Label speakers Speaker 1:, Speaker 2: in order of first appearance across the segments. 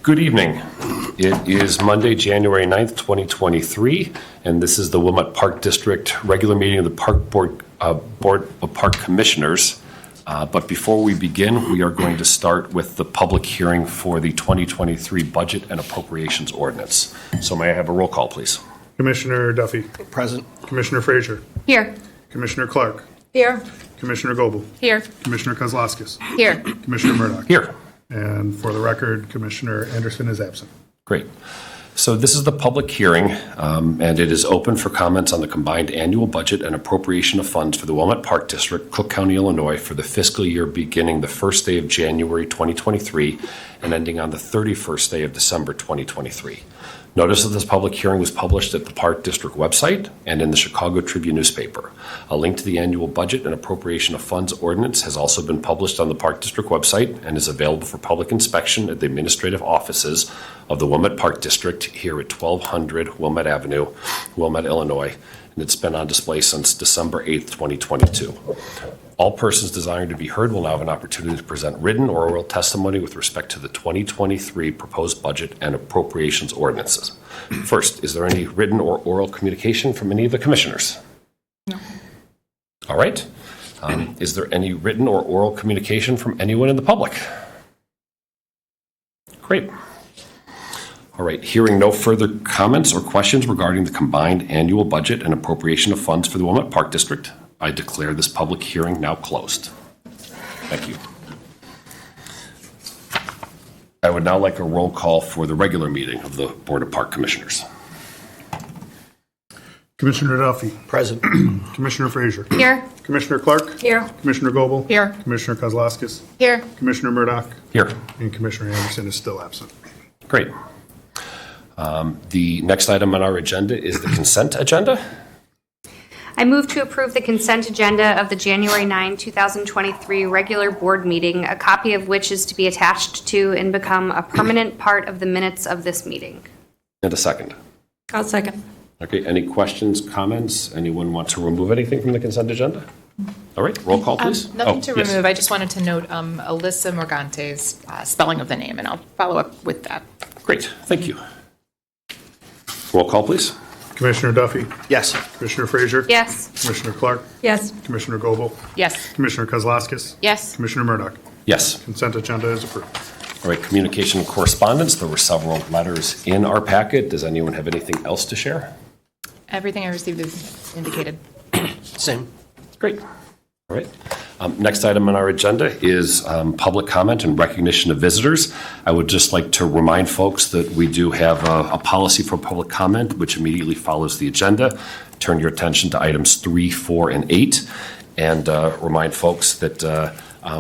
Speaker 1: Good evening. It is Monday, January 9th, 2023, and this is the Wilmette Park District regular meeting of the Park Board of Park Commissioners. But before we begin, we are going to start with the public hearing for the 2023 Budget and Appropriations Ordinance. So may I have a roll call, please?
Speaker 2: Commissioner Duffy.
Speaker 3: Present.
Speaker 2: Commissioner Frazier.
Speaker 4: Here.
Speaker 2: Commissioner Clark.
Speaker 4: Here.
Speaker 2: Commissioner Goebel.
Speaker 4: Here.
Speaker 2: Commissioner Kozlowskis.
Speaker 4: Here.
Speaker 2: Commissioner Murdoch.
Speaker 1: Here.
Speaker 2: And for the record, Commissioner Anderson is absent.
Speaker 1: Great. So this is the public hearing, and it is open for comments on the combined annual budget and appropriation of funds for the Wilmette Park District, Cook County, Illinois, for the fiscal year beginning the first day of January 2023 and ending on the 31st day of December 2023. Notice of this public hearing was published at the Park District website and in the Chicago Tribune newspaper. A link to the annual budget and appropriation of funds ordinance has also been published on the Park District website and is available for public inspection at the administrative offices of the Wilmette Park District here at 1200 Wilmette Avenue, Wilmette, Illinois, and it's been on display since December 8th, 2022. All persons desiring to be heard will now have an opportunity to present written or oral testimony with respect to the 2023 proposed budget and appropriations ordinances. First, is there any written or oral communication from any of the commissioners?
Speaker 4: No.
Speaker 1: All right. Is there any written or oral communication from anyone in the public? Great. All right. Hearing no further comments or questions regarding the combined annual budget and appropriation of funds for the Wilmette Park District, I declare this public hearing now closed. Thank you. I would now like a roll call for the regular meeting of the Board of Park Commissioners.
Speaker 2: Commissioner Duffy.
Speaker 3: Present.
Speaker 2: Commissioner Frazier.
Speaker 4: Here.
Speaker 2: Commissioner Clark.
Speaker 4: Here.
Speaker 2: Commissioner Goebel.
Speaker 4: Here.
Speaker 2: Commissioner Kozlowskis.
Speaker 4: Here.
Speaker 2: Commissioner Murdoch.
Speaker 1: Here.
Speaker 2: And Commissioner Anderson is still absent.
Speaker 1: Great. The next item on our agenda is the consent agenda.
Speaker 5: I move to approve the consent agenda of the January 9, 2023 regular board meeting, a copy of which is to be attached to and become a permanent part of the minutes of this meeting.
Speaker 1: And a second.
Speaker 4: I'll second.
Speaker 1: Okay, any questions, comments? Anyone want to remove anything from the consent agenda? All right, roll call, please.
Speaker 4: Nothing to
Speaker 1: yes.
Speaker 4: remove. I just wanted to note Alyssa Morgante's spelling of the name, and I'll follow up with that.
Speaker 1: Great, thank you. Roll call, please.
Speaker 2: Commissioner Duffy.
Speaker 3: Yes.
Speaker 2: Commissioner Frazier.
Speaker 5: Yes.
Speaker 2: Commissioner Clark.
Speaker 4: Yes.
Speaker 2: Commissioner Goebel.
Speaker 4: Yes.
Speaker 2: Commissioner Kozlowskis.
Speaker 4: Yes.
Speaker 2: Commissioner Murdoch.
Speaker 1: Yes.
Speaker 2: Consent agenda is approved.
Speaker 1: All right, communication and correspondence. There were several letters in our packet. Does anyone have anything else to share?
Speaker 4: Everything I received is indicated.
Speaker 3: Same.
Speaker 1: Great. All right. Next item on our agenda is public comment and recognition of visitors. I would just like to remind folks that we do have a policy for public comment, which immediately follows the agenda. Turn your attention to items 3, 4, and 8, and remind folks that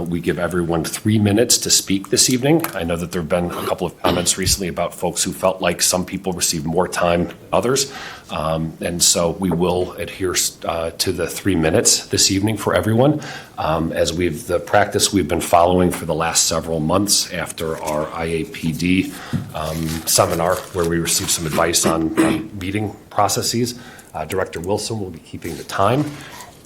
Speaker 1: we give everyone 3 minutes to speak this evening. I know that there have been a couple of comments recently about folks who felt like some people received more time than others. And so we will adhere to the 3 minutes this evening for everyone. As the practice we've been following for the last several months after our IAPD seminar, where we received some advice on meeting processes. Director Wilson will be keeping the time.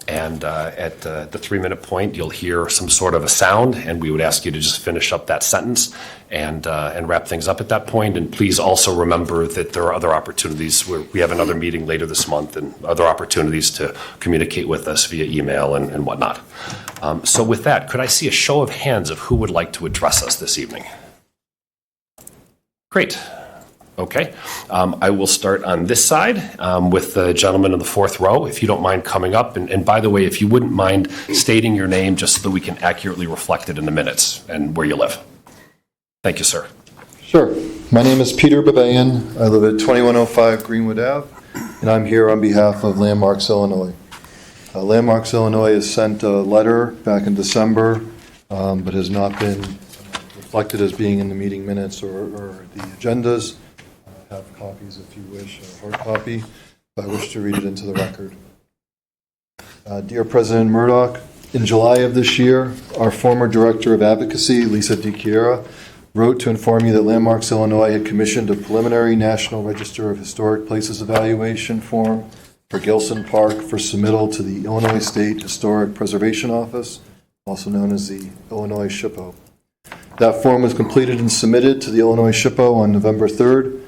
Speaker 1: And at the 3-minute point, you'll hear some sort of a sound, and we would ask you to just finish up that sentence and wrap things up at that point. And please also remember that there are other opportunities. We have another meeting later this month and other opportunities to communicate with us via email and whatnot. So with that, could I see a show of hands of who would like to address us this evening? Great. Okay. I will start on this side with the gentleman in the 4th row, if you don't mind coming up. And by the way, if you wouldn't mind stating your name just so that we can accurately reflect it in the minutes and where you live. Thank you, sir.
Speaker 6: Sure. My name is Peter Babayan. I live at 2105 Greenwood Ave, and I'm here on behalf of Landmarks, Illinois. Landmarks, Illinois has sent a letter back in December, but has not been reflected as being in the meeting minutes or the agendas. Have copies if you wish, a hard copy, if I wish to read it into the record. Dear President Murdoch, in July of this year, our former Director of Advocacy, Lisa DiChiara, wrote to inform you that Landmarks, Illinois had commissioned a preliminary National Register of Historic Places evaluation form for Gilson Park for submittal to the Illinois State Historic Preservation Office, also known as the Illinois SHPO. That form was completed and submitted to the Illinois SHPO on November 3rd.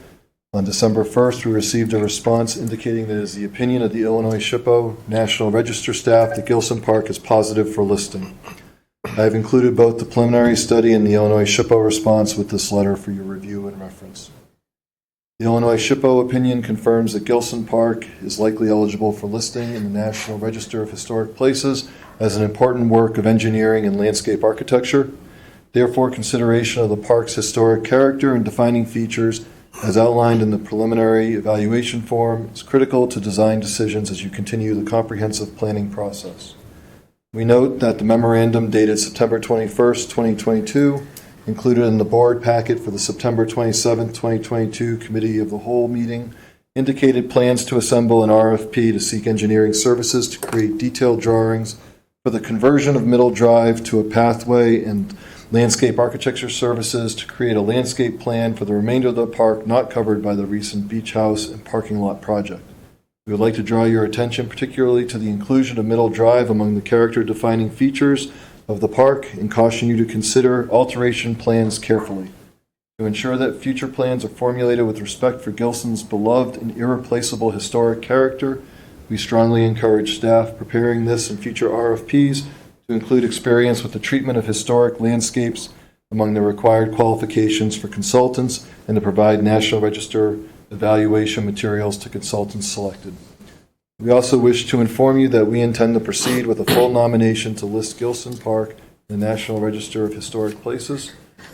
Speaker 6: On December 1st, we received a response indicating that it is the opinion of the Illinois SHPO National Register staff that Gilson Park is positive for listing. I have included both the preliminary study and the Illinois SHPO response with this letter for your review and reference. The Illinois SHPO opinion confirms that Gilson Park is likely eligible for listing in the National Register of Historic Places as an important work of engineering and landscape architecture. Therefore, consideration of the park's historic character and defining features as outlined in the preliminary evaluation form is critical to design decisions as you continue the comprehensive planning process. We note that the memorandum dated September 21st, 2022, included in the board packet for the September 27th, 2022 Committee of the Whole meeting, indicated plans to assemble an RFP to seek engineering services to create detailed drawings for the conversion of Middle Drive to a pathway and landscape architecture services to create a landscape plan for the remainder of the park not covered by the recent beach house and parking lot project. We would like to draw your attention particularly to the inclusion of Middle Drive among the character-defining features of the park and caution you to consider alteration plans carefully. To ensure that future plans are formulated with respect for Gilson's beloved and irreplaceable historic character, we strongly encourage staff preparing this and future RFPs to include experience with the treatment of historic landscapes among the required qualifications for consultants and to provide National Register evaluation materials to consultants selected. We also wish to inform you that we intend to proceed with a full nomination to list Gilson Park in the National Register of Historic Places.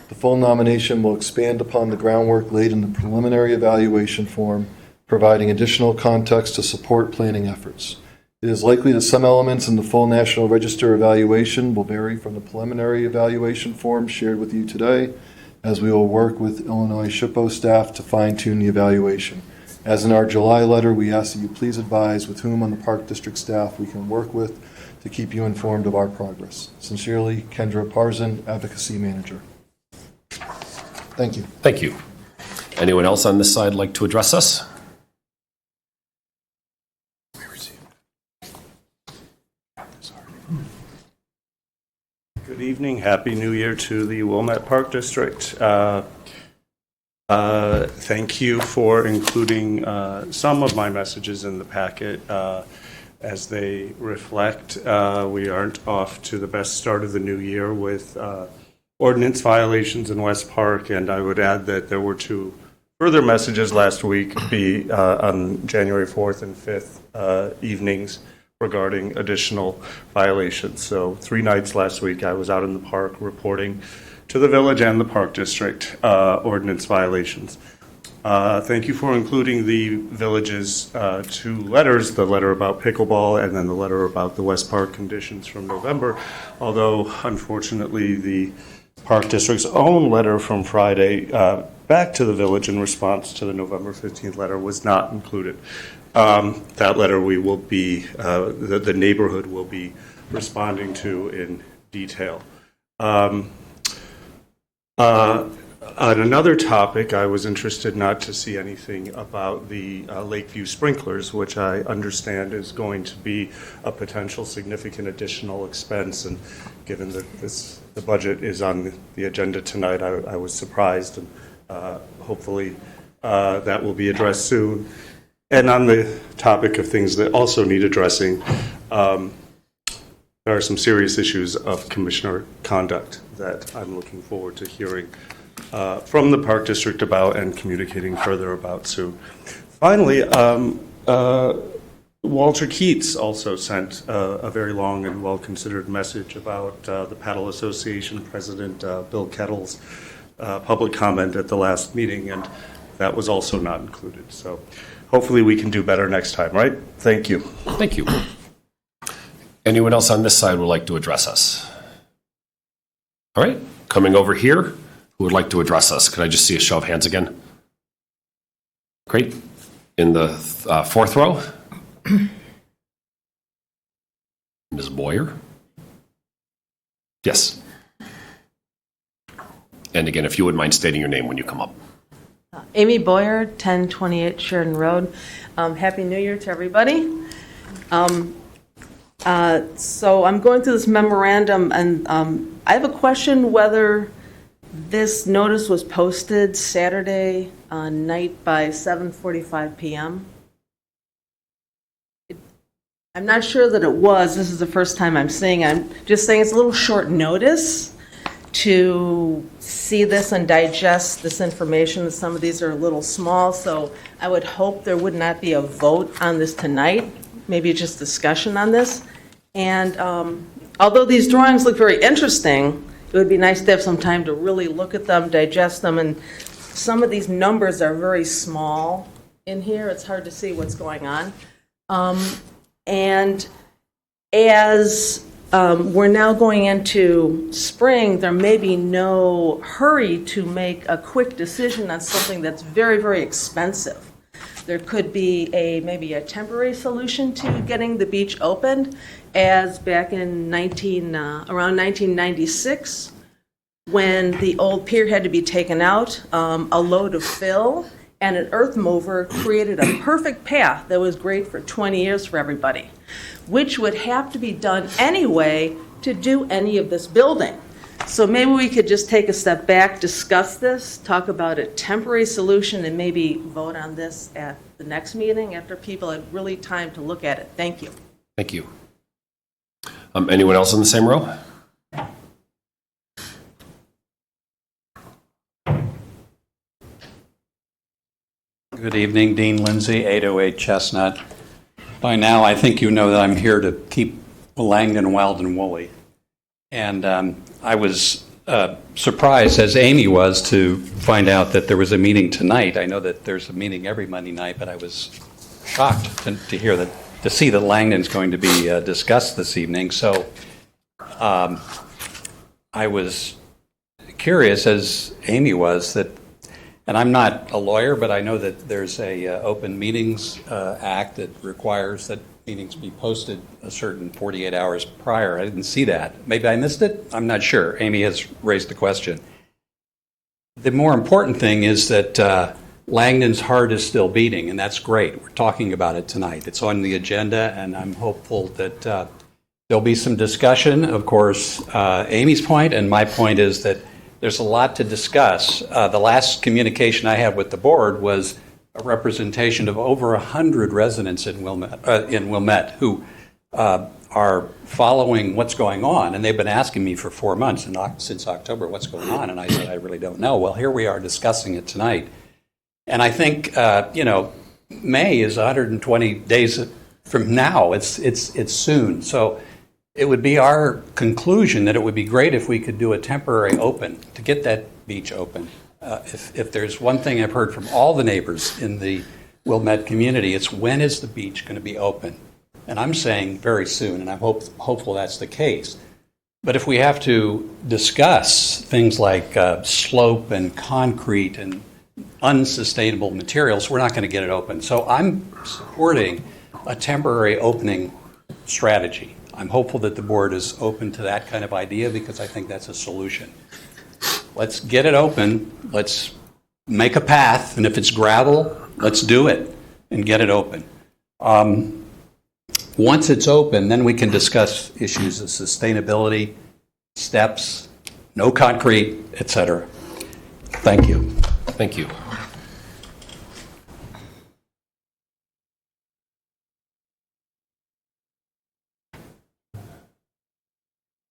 Speaker 6: The full nomination will expand upon the groundwork laid in the preliminary evaluation form, providing additional context to support planning efforts. It is likely that some elements in the full National Register evaluation will vary from the preliminary evaluation form shared with you today, as we will work with Illinois SHPO staff to fine-tune the evaluation. As in our July letter, we ask that you please advise with whom on the Park District staff we can work with to keep you informed of our progress. Sincerely, Kendra Parzan, Advocacy Manager. Thank you.
Speaker 1: Thank you. Anyone else on this side like to address us?
Speaker 3: Good evening. Happy New Year to the Wilmette Park District. Thank you for including some of my messages in the packet as they reflect. We aren't off to the best start of the new year with ordinance violations in West Park, and I would add that there were two further messages last week on January 4th and 5th evenings regarding additional violations. So 3 nights last week I was out in the park reporting to the village and the Park District ordinance violations. Thank you for including the village's 2 letters, the letter about pickleball and then the letter about the West Park conditions from November, although unfortunately the Park District's own letter from Friday back to the village in response to the November 15th letter was not included. That letter we will be, the neighborhood will be responding to in detail. On another topic, I was interested not to see anything about the Lakeview sprinklers, which I understand is going to be a potential significant additional expense. And given that the budget is on the agenda tonight, I was surprised, and hopefully that will be addressed soon. And on the topic of things that also need addressing, there are some serious issues of commissioner conduct that I'm looking forward to hearing from the Park District about and communicating further about soon. Finally, Walter Keats also sent a very long and well-considered message about the Paddle Association President Bill Kettle's public comment at the last meeting, and that was also not included. So hopefully we can do better next time, right? Thank you.
Speaker 1: Thank you. Anyone else on this side would like to address us? All right, coming over here, who would like to address us? Could I just see a show of hands again? Great. In the 4th row. Ms. Boyer? Yes. And again, if you wouldn't mind stating your name when you come up.
Speaker 7: Amy Boyer, 1028 Sheridan Road. Happy New Year to everybody. So I'm going through this memorandum, and I have a question whether This notice was posted Saturday night by 7:45 p.m. I'm not sure that it was. This is the first time I'm seeing it. I'm just saying it's a little short notice to see this and digest this information. Some of these are a little small, so I would hope there would not be a vote on this tonight, maybe just discussion on this. And although these drawings look very interesting, it would be nice to have some time to really look at them, digest them, and some of these numbers are very small in here. It's hard to see what's going on. And as we're now going into spring, there may be no hurry to make a quick decision on something that's very, very expensive. There could be maybe a temporary solution to getting the beach opened, as back in around 1996, when the old pier had to be taken out, a load of fill and an earth mover created a perfect path that was great for 20 years for everybody, which would have to be done anyway to do any of this building. So maybe we could just take a step back, discuss this, talk about a temporary solution, and maybe vote on this at the next meeting after people had really time to look at it. Thank you.
Speaker 1: Thank you. Anyone else in the same row?
Speaker 8: Good evening, Dean Lindsay, 808 Chestnut. By now, I think you know that I'm here to keep Langdon wild and woolly. And I was surprised, as Amy was, to find out that there was a meeting tonight. I know that there's a meeting every Monday night, but I was shocked to see that Langdon's going to be discussed this evening. So I was curious, as Amy was, and I'm not a lawyer, but I know that there's a Open Meetings Act that requires that meetings be posted a certain 48 hours prior. I didn't see that. Maybe I missed it? I'm not sure. Amy has raised the question. The more important thing is that Langdon's heart is still beating, and that's great. We're talking about it tonight. It's on the agenda, and I'm hopeful that there'll be some discussion. Of course, Amy's point and my point is that there's a lot to discuss. The last communication I had with the board was a representation of over 100 residents in Wilmette who are following what's going on, and they've been asking me for 4 months, since October, what's going on, and I said, I really don't know. Well, here we are discussing it tonight. And I think, May is 120 days from now. It's soon. So it would be our conclusion that it would be great if we could do a temporary open to get that beach open. If there's one thing I've heard from all the neighbors in the Wilmette community, it's when is the beach going to be open? And I'm saying very soon, and I'm hopeful that's the case. But if we have to discuss things like slope and concrete and unsustainable materials, we're not going to get it open. So I'm supporting a temporary opening strategy. I'm hopeful that the board is open to that kind of idea because I think that's a solution. Let's get it open. Let's make a path, and if it's gravel, let's do it and get it open. Once it's open, then we can discuss issues of sustainability, steps, no concrete, etc. Thank you.
Speaker 1: Thank you.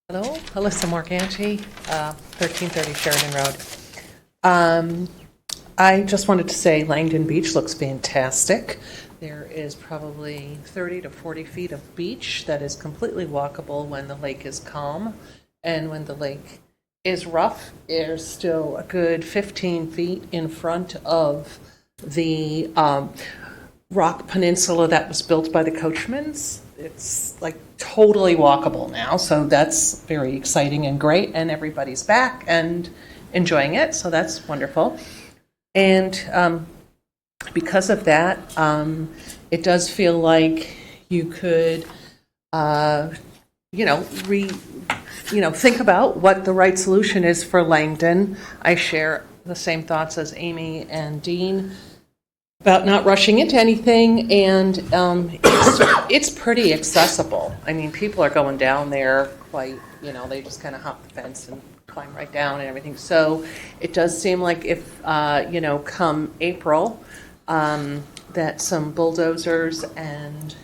Speaker 9: Hello, Alyssa Morganti, 1330 Sheridan Road. I just wanted to say Langdon Beach looks fantastic. There is probably 30 to 40 feet of beach that is completely walkable when the lake is calm. And when the lake is rough, there's still a good 15 feet in front of the rock peninsula that was built by the Coachmans. It's like totally walkable now, so that's very exciting and great, and everybody's back and enjoying it, so that's wonderful. And because of that, it does feel like you could, think about what the right solution is for Langdon. I share the same thoughts as Amy and Dean about not rushing into anything, and it's pretty accessible. I mean, people are going down there quite, they just kind of hop the fence and climb right down and everything. So it does seem like if, come April, that some bulldozers and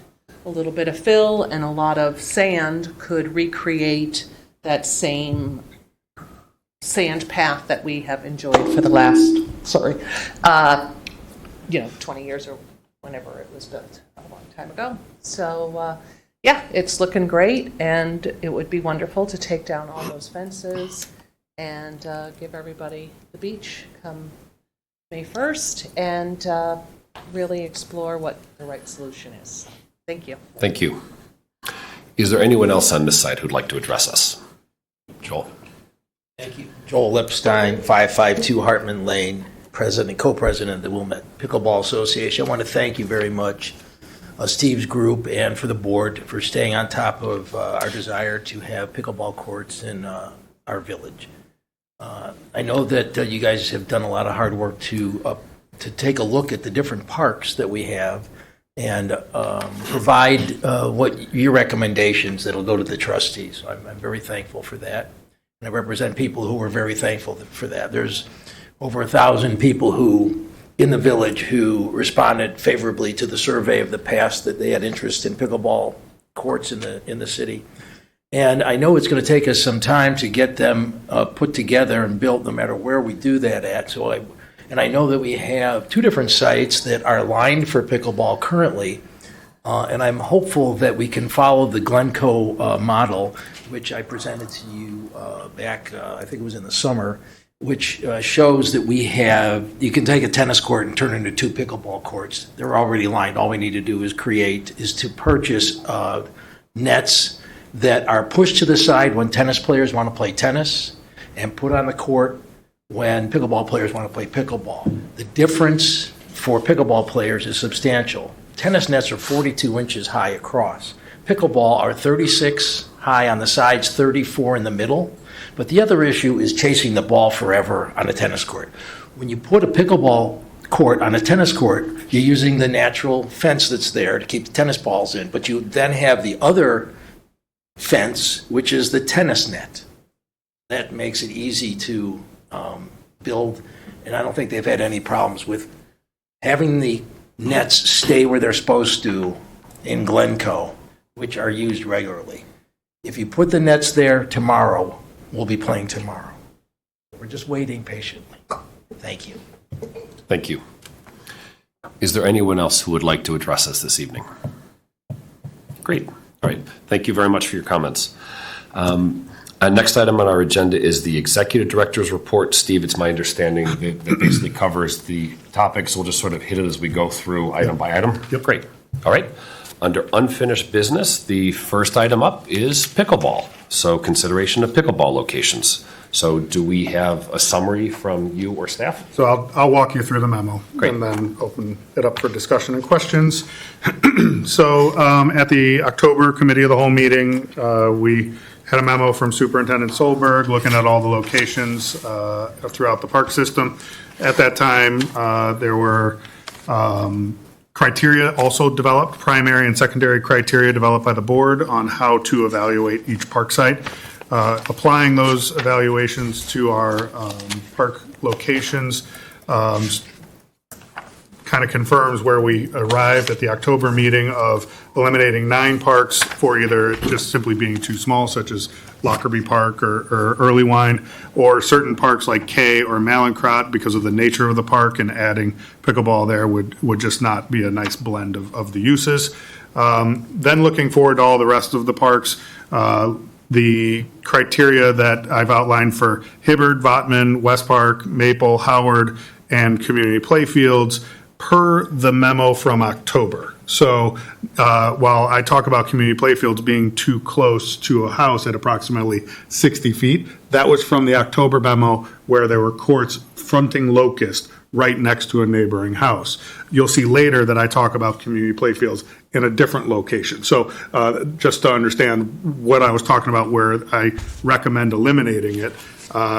Speaker 9: a little bit of fill and a lot of sand could recreate that same sand path that we have enjoyed for the last, 20 years or whenever it was built a long time ago. So, it's looking great, and it would be wonderful to take down all those fences and give everybody the beach come May 1st and really explore what the right solution is. Thank you.
Speaker 1: Thank you. Is there anyone else on this side who'd like to address us? Joel?
Speaker 10: Thank you. Joel Lipstein, 552 Hartman Lane, president and co-president of the Wilmette Pickleball Association. I want to thank you very much, Steve's group, and for the board for staying on top of our desire to have pickleball courts in our village. I know that you guys have done a lot of hard work to take a look at the different parks that we have and provide what your recommendations that'll go to the trustees. I'm very thankful for that. And I represent people who are very thankful for that. There's over 1,000 people who, in the village, who responded favorably to the survey of the past that they had interest in pickleball courts in the city. And I know it's going to take us some time to get them put together and built, no matter where we do that at. And I know that we have 2 different sites that are lined for pickleball currently. And I'm hopeful that we can follow the Glencoe model, which I presented to you back, I think it was in the summer, which shows that you can take a tennis court and turn it into 2 pickleball courts. They're already lined. All we need to do is to purchase nets that are pushed to the side when tennis players want to play tennis and put on the court when pickleball players want to play pickleball. The difference for pickleball players is substantial. Tennis nets are 42 inches high across. Pickleball are 36 high on the sides, 34 in the middle. But the other issue is chasing the ball forever on a tennis court. When you put a pickleball court on a tennis court, you're using the natural fence that's there to keep the tennis balls in. But you then have the other fence, which is the tennis net. That makes it easy to build, and I don't think they've had any problems with having the nets stay where they're supposed to in Glencoe, which are used regularly. If you put the nets there tomorrow, we'll be playing tomorrow. We're just waiting patiently. Thank you.
Speaker 1: Thank you. Is there anyone else who would like to address us this evening? Great. All right. Thank you very much for your comments. Next item on our agenda is the Executive Director's Report. Steve, it's my understanding that basically covers the topics. We'll just sort of hit it as we go through item by item.
Speaker 2: Yep.
Speaker 1: Great. All right. Under unfinished business, the first item up is pickleball. So consideration of pickleball locations. So do we have a summary from you or staff?
Speaker 2: So I'll walk you through the memo.
Speaker 1: Great.
Speaker 2: And then open it up for discussion and questions. So at the October Committee of the Whole meeting, we had a memo from Superintendent Solberg looking at all the locations throughout the park system. At that time, there were criteria also developed, primary and secondary criteria developed by the board on how to evaluate each park site. Applying those evaluations to our park locations kind of confirms where we arrived at the October meeting of eliminating 9 parks for either just simply being too small, such as Lockerbie Park or Early Wine, or certain parks like Kay or Malincrot because of the nature of the park, and adding pickleball there would just not be a nice blend of the uses. Then looking forward to all the rest of the parks, the criteria that I've outlined for Hibbard, Votman, West Park, Maple, Howard, and community playfields per the memo from October. So while I talk about community playfields being too close to a house at approximately 60 feet, that was from the October memo where there were courts fronting Locust right next to a neighboring house. You'll see later that I talk about community playfields in a different location. So just to understand what I was talking about where I recommend eliminating it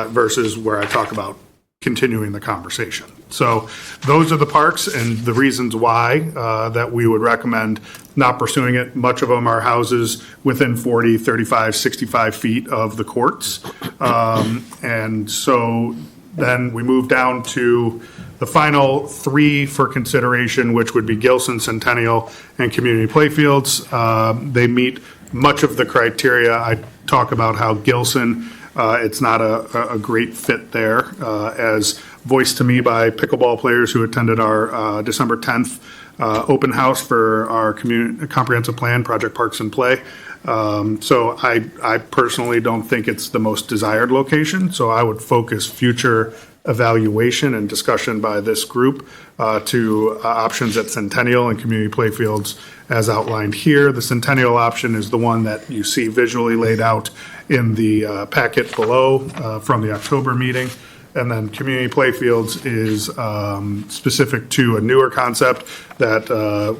Speaker 2: versus where I talk about continuing the conversation. So those are the parks and the reasons why that we would recommend not pursuing it. Much of them are houses within 40, 35, 65 feet of the courts. And so then we move down to the final three for consideration, which would be Gilson, Centennial, and Community Playfields. They meet much of the criteria. I talk about how Gilson, it's not a great fit there, as voiced to me by pickleball players who attended our December 10th open house for our comprehensive plan, Project Parks and Play. So I personally don't think it's the most desired location, so I would focus future evaluation and discussion by this group to options at Centennial and Community Playfields as outlined here. The Centennial option is the one that you see visually laid out in the packet below from the October meeting. And then Community Playfields is specific to a newer concept that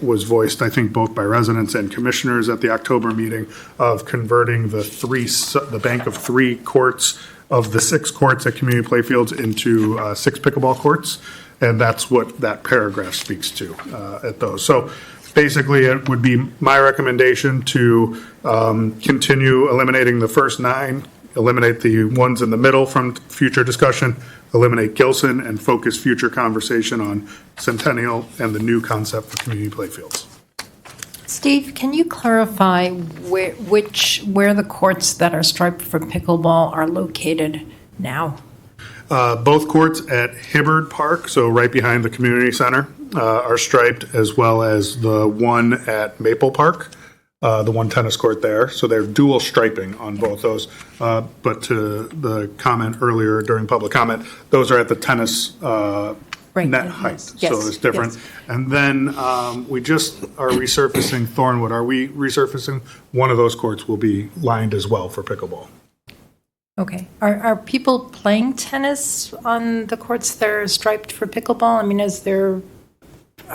Speaker 2: was voiced, I think, both by residents and commissioners at the October meeting of converting the bank of 3 courts of the 6 courts at Community Playfields into 6 pickleball courts. And that's what that paragraph speaks to at those. So basically, it would be my recommendation to continue eliminating the first 9, eliminate the ones in the middle from future discussion, eliminate Gilson, and focus future conversation on Centennial and the new concept for Community Playfields.
Speaker 11: Steve, can you clarify where the courts that are striped for pickleball are located now?
Speaker 2: Both courts at Hibbard Park, so right behind the community center, are striped, as well as the one at Maple Park, the one tennis court there. So they're dual striping on both those. But to the comment earlier during public comment, those are at the tennis net height.
Speaker 11: Yes.
Speaker 2: So it's different.
Speaker 11: Yes.
Speaker 2: And then we just are resurfacing Thornwood. Are we resurfacing? One of those courts will be lined as well for pickleball.
Speaker 11: Okay. Are people playing tennis on the courts that are striped for pickleball? I mean, is there...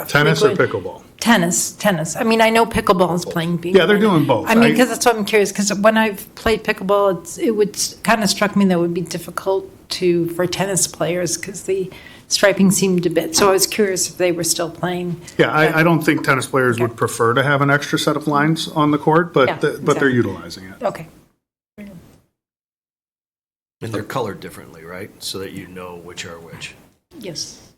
Speaker 2: Tennis or pickleball?
Speaker 11: Tennis. I mean, I know pickleball is playing.
Speaker 2: Yeah, they're doing both.
Speaker 11: I mean, because that's what I'm curious, because when I've played pickleball, it would kind of struck me that it would be difficult for tennis players because the striping seemed a bit, so I was curious if they were still playing.
Speaker 2: Yeah, I don't think tennis players would prefer to have an extra set of lines on the court, but
Speaker 11: Yeah,
Speaker 2: but they're
Speaker 11: exactly.
Speaker 2: utilizing it.
Speaker 11: Okay.
Speaker 12: And they're colored differently, right? So that you know which are which.
Speaker 11: Yes.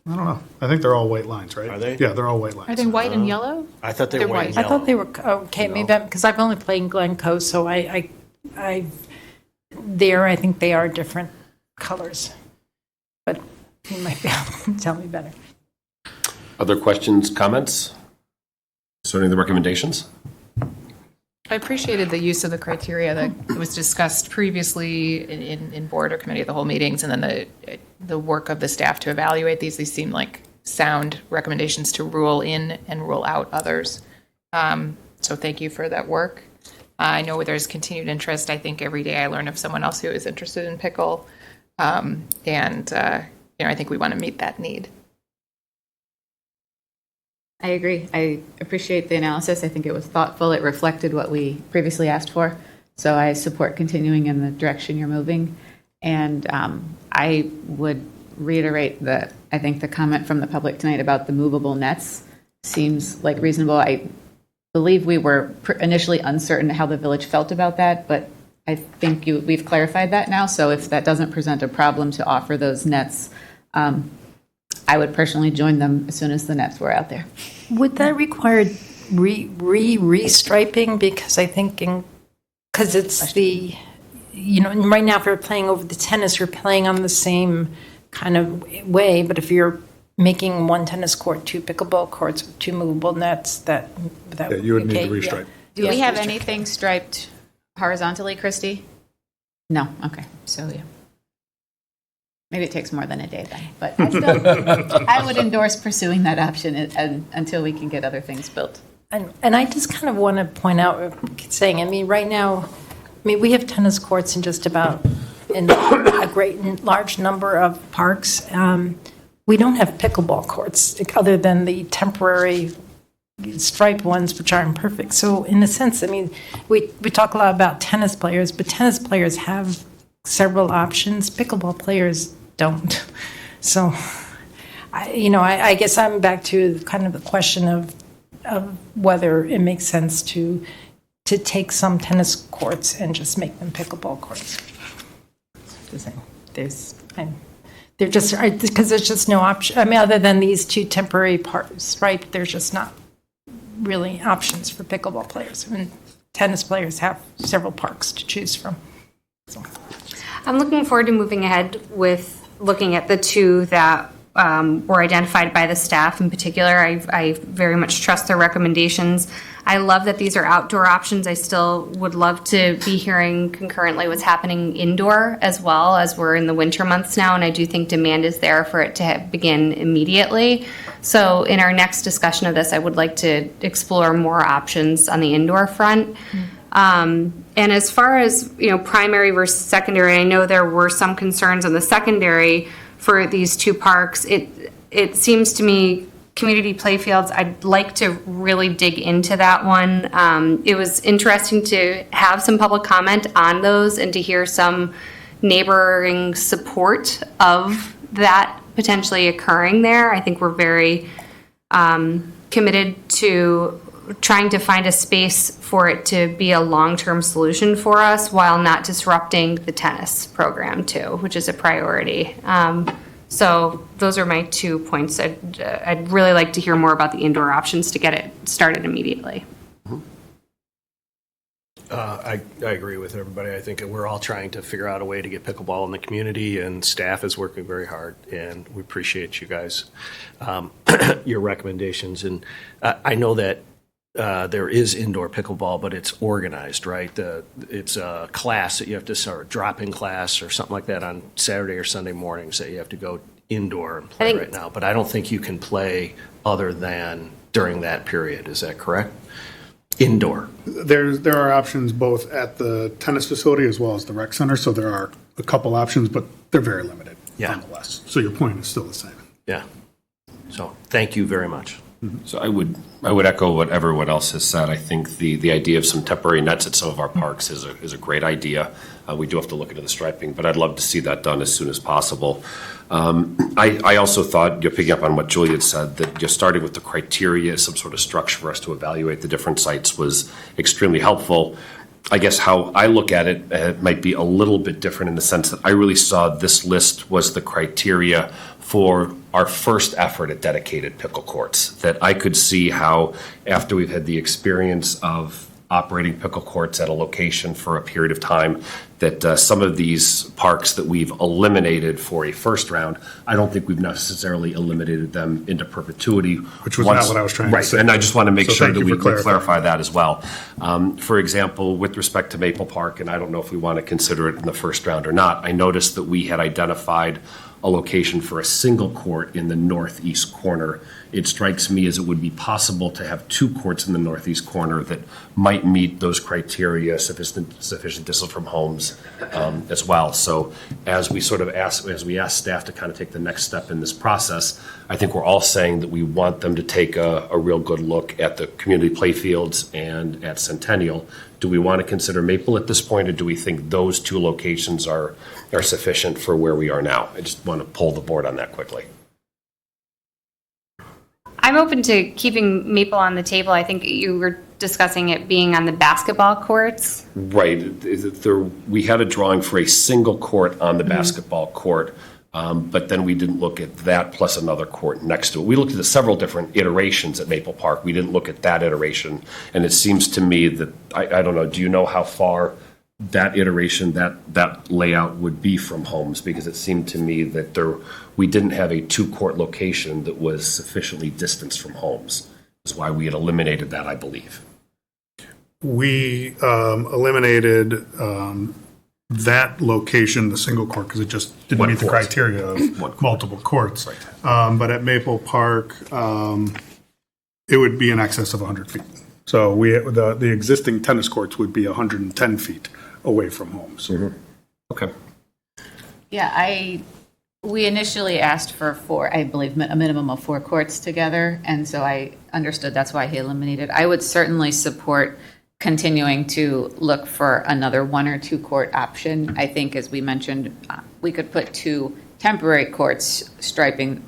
Speaker 2: I don't know. I think they're all white lines, right?
Speaker 12: Are they?
Speaker 2: Yeah, they're all white lines.
Speaker 4: Are they white and yellow?
Speaker 12: I thought they
Speaker 4: They're
Speaker 12: were white.
Speaker 4: white.
Speaker 12: And
Speaker 11: I thought
Speaker 12: yellow.
Speaker 11: they were, okay, maybe, because I've only played in Glencoe, so I think they are different colors. But you might be able to tell me better.
Speaker 1: Other questions, comments concerning the recommendations?
Speaker 4: I appreciated the use of the criteria that was discussed previously in board or committee of the whole meetings, and then the work of the staff to evaluate these. These seem like sound recommendations to rule in and rule out others. So thank you for that work. I know there's continued interest. I think every day I learn of someone else who is interested in pickle, and I think we want to meet that need.
Speaker 13: I agree. I appreciate the analysis. I think it was thoughtful. It reflected what we previously asked for. So I support continuing in the direction you're moving. And I would reiterate that I think the comment from the public tonight about the movable nets seems like reasonable. I believe we were initially uncertain how the village felt about that, but I think we've clarified that now. So if that doesn't present a problem to offer those nets, I would personally join them as soon as the nets were out there.
Speaker 11: Would that require restriping? Because I think, because it's the, right now if you're playing over the tennis, you're playing on the same kind of way. But if you're making one tennis court, 2 pickleball courts, 2 movable nets, that
Speaker 2: You would need to restripe.
Speaker 13: Do we have anything striped horizontally, Christy? No? Okay. So, yeah. Maybe it takes more than a day then, but I would endorse pursuing that option until we can get other things built.
Speaker 11: And I just kind of want to point out, saying, right now, we have tennis courts in just about in a large number of parks. We don't have pickleball courts other than the temporary striped ones, which are imperfect. So in a sense, we talk a lot about tennis players, but tennis players have several options. Pickleball players don't. So, I guess I'm back to kind of the question of whether it makes sense to take some tennis courts and just make them pickleball courts. They're just, because there's just no option, I mean, other than these two temporary parks, right? There's just not really options for pickleball players. I mean, tennis players have several parks to choose from. So.
Speaker 5: I'm looking forward to moving ahead with looking at the two that were identified by the staff in particular. I very much trust their recommendations. I love that these are outdoor options. I still would love to be hearing concurrently what's happening indoor as well, as we're in the winter months now, and I do think demand is there for it to begin immediately. So in our next discussion of this, I would like to explore more options on the indoor front. And as far as primary versus secondary, I know there were some concerns on the secondary for these two parks. It seems to me community playfields, I'd like to really dig into that one. It was interesting to have some public comment on those and to hear some neighboring support of that potentially occurring there. I think we're very committed to trying to find a space for it to be a long-term solution for us while not disrupting the tennis program too, which is a priority. So those are my 2 points. I'd really like to hear more about the indoor options to get it started immediately.
Speaker 12: I agree with everybody. I think we're all trying to figure out a way to get pickleball in the community, and staff is working very hard, and we appreciate you guys, your recommendations. And I know that there is indoor pickleball, but it's organized, right? It's a class that you have to start, drop-in class or something like that on Saturday or Sunday mornings that you have to go indoor and play right now. But I don't think you can play other than during that period. Is that correct? Indoor.
Speaker 2: There are options both at the tennis facility as well as the rec center, so there are a couple options, but they're very limited nonetheless. So your point is still the same.
Speaker 12: Yeah. So thank you very much.
Speaker 1: So I would echo what everyone else has said. I think the idea of some temporary nets at some of our parks is a great idea. We do have to look into the striping, but I'd love to see that done as soon as possible. I also thought, picking up on what Julie had said, that just starting with the criteria, some sort of structure for us to evaluate the different sites was extremely helpful. I guess how I look at it might be a little bit different in the sense that I really saw this list was the criteria for our first effort at dedicated pickle courts. That I could see how, after we've had the experience of operating pickle courts at a location for a period of time, that some of these parks that we've eliminated for a first round, I don't think we've necessarily eliminated them into perpetuity.
Speaker 2: Which was not what I was trying to say.
Speaker 1: And I just want to make sure that we
Speaker 2: clarifying.
Speaker 1: clarify that as well. For example, with respect to Maple Park, and I don't know if we want to consider it in the first round or not, I noticed that we had identified a location for a single court in the northeast corner. It strikes me as it would be possible to have 2 courts in the northeast corner that might meet those criteria, sufficient distance from homes as well. So as we ask staff to kind of take the next step in this process, I think we're all saying that we want them to take a real good look at the community playfields and at Centennial. Do we want to consider Maple at this point, or do we think those 2 locations are sufficient for where we are now? I just want to pull the board on that quickly.
Speaker 5: I'm open to keeping Maple on the table. I think you were discussing it being on the basketball courts.
Speaker 1: Right. We had a drawing for a single court on the basketball court, but then we didn't look at that plus another court next to it. We looked at several different iterations at Maple Park. We didn't look at that iteration, and it seems to me that, I don't know, do you know how far that iteration, that layout would be from homes? Because it seemed to me that we didn't have a 2-court location that was sufficiently distanced from homes. That's why we had eliminated that, I believe.
Speaker 2: We eliminated that location, the single court, because it just didn't meet the criteria of multiple courts. Right. But at Maple Park, it would be in excess of 100 feet. So the existing tennis courts would be 110 feet away from homes.
Speaker 1: Mm-hmm. Okay.
Speaker 13: Yeah, we initially asked for 4, I believe, a minimum of 4 courts together, and so I understood that's why he eliminated. I would certainly support continuing to look for another 1 or 2 court option. I think, as we mentioned, we could put 2 temporary courts, striping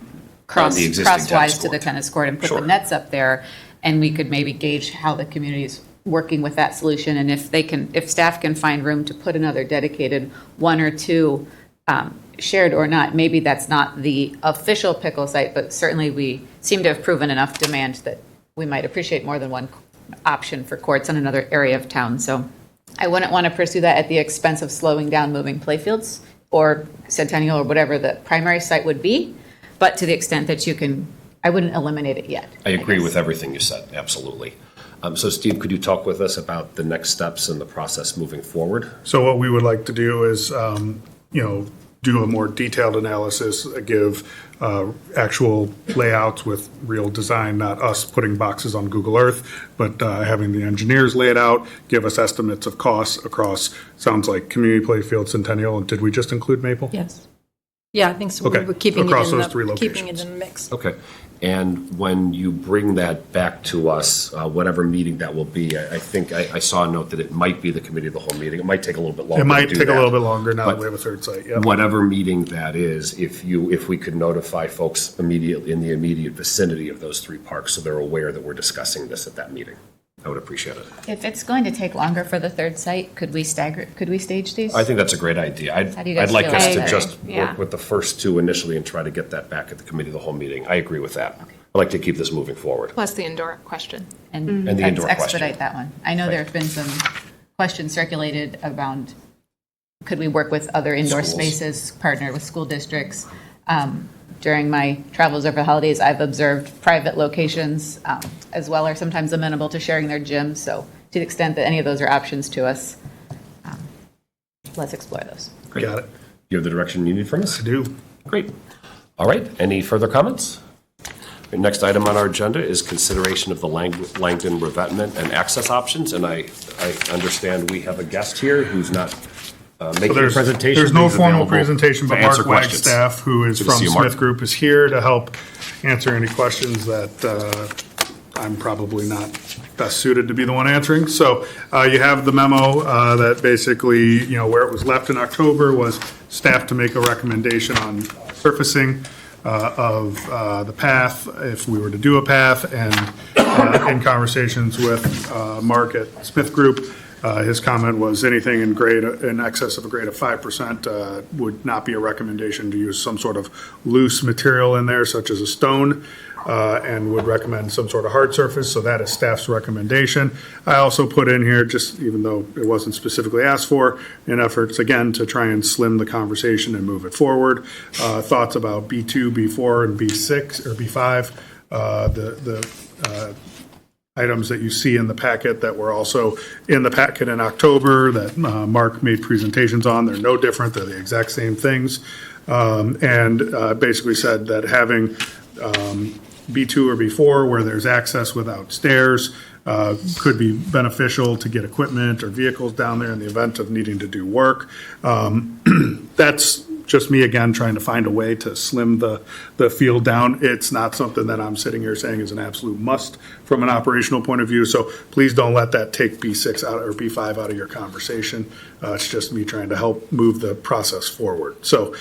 Speaker 1: the existing tennis
Speaker 13: crosswise to the
Speaker 1: court.
Speaker 13: tennis court and put
Speaker 1: Sure.
Speaker 13: the nets up there, and we could maybe gauge how the community is working with that solution, and if staff can find room to put another dedicated one or two, shared or not, maybe that's not the official pickle site, but certainly we seem to have proven enough demand that we might appreciate more than one option for courts in another area of town. So I wouldn't want to pursue that at the expense of slowing down moving playfields or Centennial or whatever the primary site would be, but to the extent that you can, I wouldn't eliminate it yet.
Speaker 1: I agree
Speaker 13: guess.
Speaker 1: with everything you said, absolutely. So Steve, could you talk with us about the next steps in the process moving forward?
Speaker 2: So what we would like to do is, do a more detailed analysis, give actual layouts with real design, not us putting boxes on Google Earth, but having the engineers lay it out, give us estimates of costs across, sounds like Community Playfield, Centennial, and did we just include Maple?
Speaker 11: Yes. Yeah, I think so.
Speaker 2: Okay,
Speaker 11: We're keeping
Speaker 2: across
Speaker 11: it in
Speaker 2: those three
Speaker 11: keeping it
Speaker 2: locations.
Speaker 11: in the mix.
Speaker 1: Okay. And when you bring that back to us, whatever meeting that will be, I think I saw a note that it might be the committee of the whole meeting. It might take a little bit longer
Speaker 2: It might
Speaker 1: to do
Speaker 2: take a
Speaker 1: that.
Speaker 2: little bit longer now that
Speaker 1: But
Speaker 2: we have a third site, yeah.
Speaker 1: Whatever meeting that is, if we could notify folks immediately in the immediate vicinity of those three parks so they're aware that we're discussing this at that meeting, I would appreciate it.
Speaker 13: If it's going to take longer for the third site, could we stage these?
Speaker 1: I think that's a great idea.
Speaker 13: How do you guys
Speaker 1: I'd like
Speaker 13: feel
Speaker 1: us
Speaker 13: about
Speaker 1: to
Speaker 13: that?
Speaker 1: just
Speaker 5: Yeah.
Speaker 1: work with the first two initially and try to get that back at the committee of the whole meeting. I agree with that. I'd like to keep this moving forward.
Speaker 4: Plus the indoor question.
Speaker 13: And
Speaker 1: And the indoor
Speaker 13: expedite
Speaker 1: question.
Speaker 13: that one. I know there have been some questions circulated around, could we work with other indoor
Speaker 1: Schools.
Speaker 13: spaces, partner with school districts? During my travels over the holidays, I've observed private locations as well are sometimes amenable to sharing their gyms. So to the extent that any of those are options to us, let's explore those.
Speaker 2: Got it.
Speaker 1: You have the direction you need from us?
Speaker 2: I do.
Speaker 1: Great. All right, any further comments? The next item on our agenda is consideration of the Langdon revetment and access options, and I understand we have a guest here who's not making a presentation.
Speaker 2: There's no
Speaker 1: He's
Speaker 2: formal
Speaker 1: available
Speaker 2: presentation,
Speaker 1: to
Speaker 2: but
Speaker 1: answer
Speaker 2: Mark
Speaker 1: questions.
Speaker 2: Wagstaff, who is
Speaker 1: Good to
Speaker 2: from
Speaker 1: see you, Mark.
Speaker 2: Smith Group, is here to help answer any questions that I'm probably not best suited to be the one answering. So you have the memo that basically, where it was left in October was staff to make a recommendation on surfacing of the path, if we were to do a path, and in conversations with Mark at Smith Group, his comment was anything in excess of a grade of 5% would not be a recommendation to use some sort of loose material in there, such as a stone, and would recommend some sort of hard surface. So that is staff's recommendation. I also put in here, just even though it wasn't specifically asked for, in efforts, again, to try and slim the conversation and move it forward. Thoughts about B2, B4, and B6, or B5, the items that you see in the packet that were also in the packet in October that Mark made presentations on. They're no different. They're the exact same things. And basically said that having B2 or B4 where there's access without stairs could be beneficial to get equipment or vehicles down there in the event of needing to do work. That's just me, again, trying to find a way to slim the field down. It's not something that I'm sitting here saying is an absolute must from an operational point of view, so please don't let that take B6 out or B5 out of your conversation. It's just me trying to help move the process forward. So,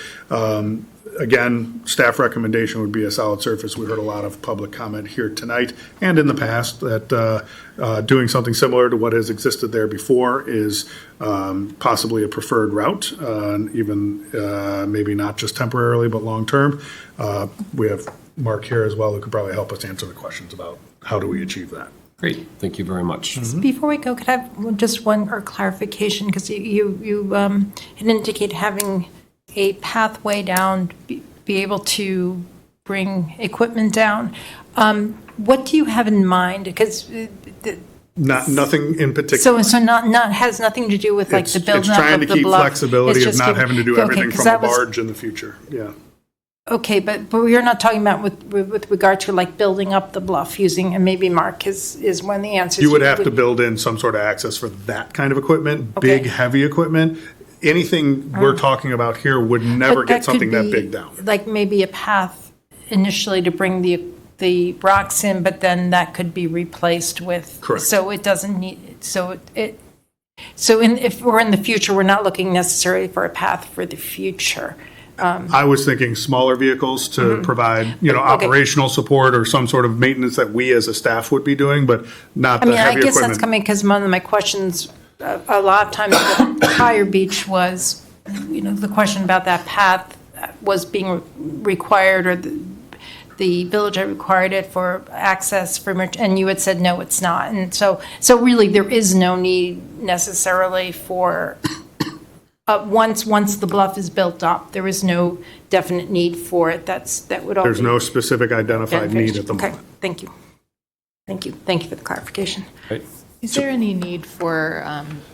Speaker 2: again, staff recommendation would be a solid surface. We heard a lot of public comment here tonight and in the past that doing something similar to what has existed there before is possibly a preferred route, even maybe not just temporarily, but long-term. We have Mark here as well who could probably help us answer the questions about how do we achieve that.
Speaker 1: Great, thank you very much.
Speaker 11: Before we go, could I have just one clarification? Because you had indicated having a pathway down, be able to bring equipment down. What do you have in mind? Because
Speaker 2: Nothing in particular.
Speaker 11: so not has nothing to do with like the building
Speaker 2: It's
Speaker 11: up
Speaker 2: trying
Speaker 11: of
Speaker 2: to
Speaker 11: the
Speaker 2: keep
Speaker 11: bluff.
Speaker 2: flexibility
Speaker 11: It's
Speaker 2: of
Speaker 11: just
Speaker 2: not having to do
Speaker 11: okay,
Speaker 2: everything
Speaker 11: 'cause
Speaker 2: from a
Speaker 11: that was-
Speaker 2: barge in the future, yeah.
Speaker 11: Okay, but we're not talking about with regard to like building up the bluff using, and maybe Mark is one of the answers.
Speaker 2: You would have to build in some sort of access for that kind of equipment,
Speaker 11: Okay.
Speaker 2: big, heavy equipment. Anything we're talking about here would never
Speaker 11: But
Speaker 2: get
Speaker 11: that could
Speaker 2: something that
Speaker 11: be,
Speaker 2: big down.
Speaker 11: Like maybe a path initially to bring the rocks in, but then that could be replaced with.
Speaker 2: Correct.
Speaker 11: So it doesn't need, if we're in the future, we're not looking necessarily for a path for the future.
Speaker 2: I was thinking smaller vehicles to provide,
Speaker 11: Okay.
Speaker 2: operational support or some sort of maintenance that we as a staff would be doing, but not
Speaker 11: I
Speaker 2: the
Speaker 11: mean, I
Speaker 2: heavy
Speaker 11: guess that's
Speaker 2: equipment.
Speaker 11: coming because one of my questions, a lot of times with Prior Beach was, the question about that path was being required, or the village had required it for access for, and you had said, no, it's not. And so really, there is no need necessarily for, once the bluff is built up, there is no definite need for it. That would all
Speaker 2: There's
Speaker 11: be
Speaker 2: no specific identified need at the
Speaker 11: Okay,
Speaker 2: moment.
Speaker 11: thank you. Thank you for the clarification.
Speaker 4: Is there any need for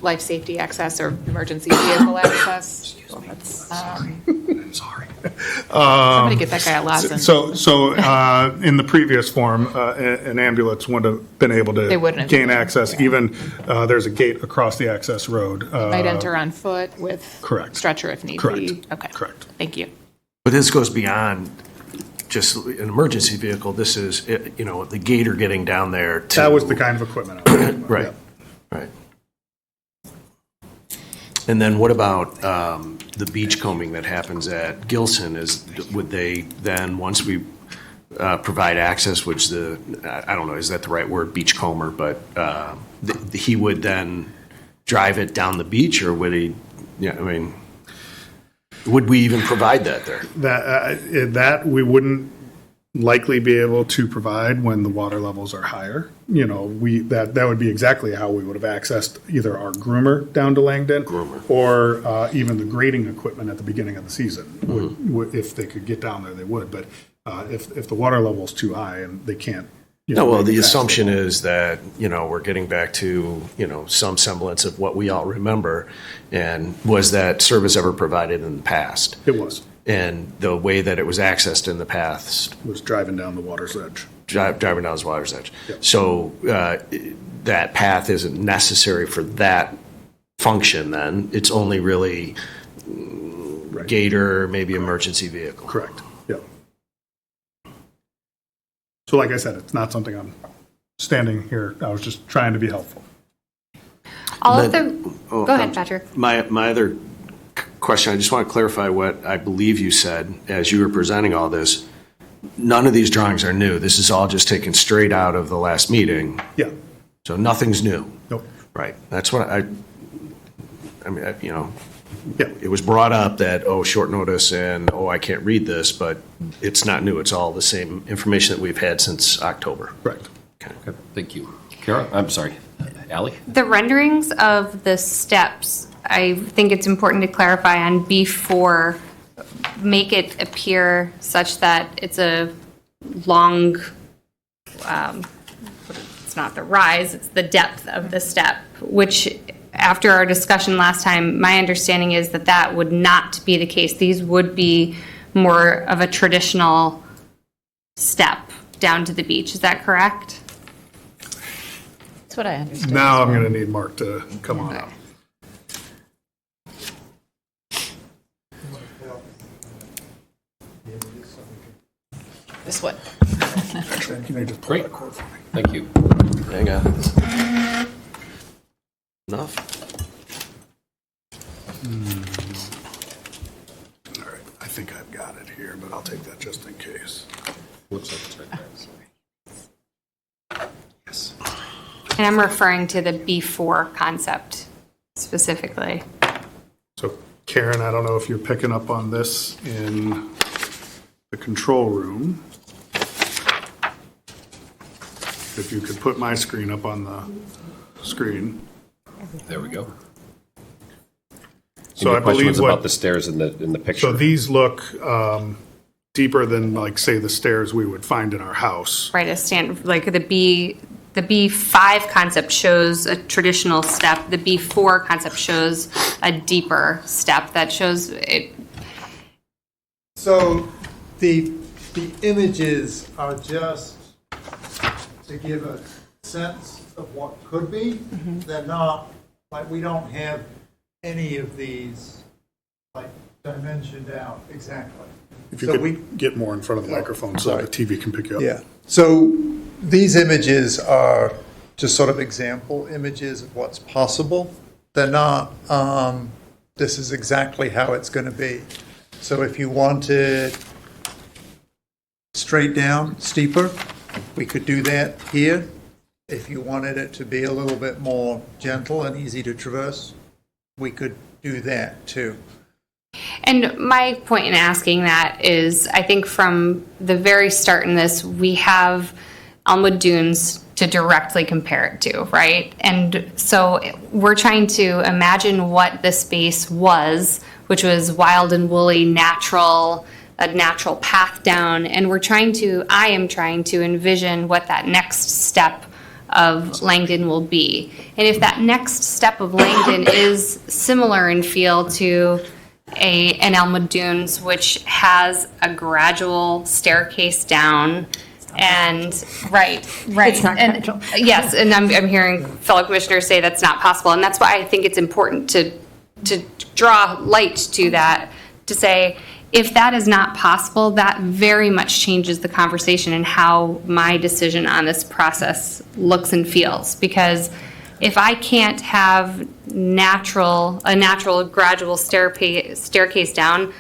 Speaker 4: life safety access or emergency vehicle access?
Speaker 2: Sorry.
Speaker 4: Somebody get that guy a Lawson.
Speaker 2: So in the previous form, an ambulance wouldn't have been able
Speaker 4: They
Speaker 2: to
Speaker 4: wouldn't have
Speaker 2: gain
Speaker 4: been,
Speaker 2: access. Even there's a gate across the access road.
Speaker 4: Might enter on foot with
Speaker 2: correct.
Speaker 4: stretcher if need
Speaker 2: Correct.
Speaker 4: be. Okay.
Speaker 2: Correct.
Speaker 4: Thank you.
Speaker 12: But this goes beyond just an emergency vehicle. This is, the gator getting down there to.
Speaker 2: That was the kind of equipment I was talking about.
Speaker 12: Right,
Speaker 2: yeah.
Speaker 12: right. And then what about the beachcombing that happens at Gilson? Would they then, once we provide access, which I don't know, is that the right word, beachcomber, but he would then drive it down the beach, or would he, would we even provide that there?
Speaker 2: That we wouldn't likely be able to provide when the water levels are higher. That would be exactly how we would have accessed either our groomer down to Langdon, or even the grading equipment at the beginning of the season. If they could get down there, they would. But if the water level is too high and they can't.
Speaker 12: No, well, the assumption is that, we're getting back to, some semblance of what we all remember. And was that service ever provided in the past?
Speaker 2: It was.
Speaker 12: And the way that it was accessed in the past
Speaker 2: was driving down the water's edge.
Speaker 12: Driving down the water's edge.
Speaker 2: Yep.
Speaker 12: So that path isn't necessary for that function then. It's only really gator, maybe emergency vehicle.
Speaker 2: Correct. Yeah. So like I said, it's not something I'm standing here. I was just trying to be helpful.
Speaker 5: Go ahead, Patrick.
Speaker 12: My other question, I just want to clarify what I believe you said as you were presenting all this. None of these drawings are new. This is all just taken straight out of the last meeting.
Speaker 2: Yeah.
Speaker 12: So nothing's new.
Speaker 2: Nope.
Speaker 12: Right. That's what I mean,
Speaker 2: Yeah.
Speaker 12: it was brought up that, short notice and, I can't read this, but it's not new. It's all the same information that we've had since October.
Speaker 2: Correct.
Speaker 1: Okay, thank you. Kara, I'm sorry, Ally?
Speaker 5: The renderings of the steps, I think it's important to clarify on B4, make it appear such that it's a long, it's not the rise, it's the depth of the step, which after our discussion last time, my understanding is that would not be the case. These would be more of a traditional step down to the beach. Is that correct?
Speaker 4: That's what I understood.
Speaker 2: Now I'm going to need Mark to come on up.
Speaker 4: This one.
Speaker 2: Can you just pull
Speaker 1: Great.
Speaker 2: that cord for me?
Speaker 1: Thank you.
Speaker 12: Hang on. Enough?
Speaker 2: All right. I think I've got it here, but I'll take that just in case.
Speaker 1: Looks like it's right there.
Speaker 2: Yes.
Speaker 5: And I'm referring to the B4 concept specifically.
Speaker 2: So Karen, I don't know if you're picking up on this in the control room. If you could put my screen up on the screen.
Speaker 1: There we go.
Speaker 2: So I
Speaker 1: question
Speaker 2: believe
Speaker 1: was about the stairs in the picture.
Speaker 2: So these look deeper than, like, say, the stairs we would find in our house.
Speaker 5: Right, like the B5 concept shows a traditional step. The B4 concept shows a deeper step that shows it.
Speaker 14: So the images are just to give a sense of what could be. They're not, like, we don't have any of these, like, dimensioned out exactly.
Speaker 2: If you could get more in front of the microphone so the TV can pick you up.
Speaker 14: Yeah. So these images are just sort of example images of what's possible. They're not, this is exactly how it's going to be. So if you wanted straight down, steeper, we could do that here. If you wanted it to be a little bit more gentle and easy to traverse, we could do that too.
Speaker 5: And my point in asking that is, I think from the very start in this, we have Elmwood Dunes to directly compare it to, right? And so we're trying to imagine what the space was, which was wild and woolly, natural, a natural path down, and I am trying to envision what that next step of Langdon will be. And if that next step of Langdon is similar in feel to an Elmwood Dunes, which has a gradual staircase down, and right.
Speaker 11: It's not
Speaker 5: and
Speaker 11: gradual.
Speaker 5: yes, and I'm hearing fellow commissioners say that's not possible, and that's why I think it's important to draw light to that, to say, if that is not possible, that very much changes the conversation and how my decision on this process looks and feels. Because if I can't have a natural gradual staircase down,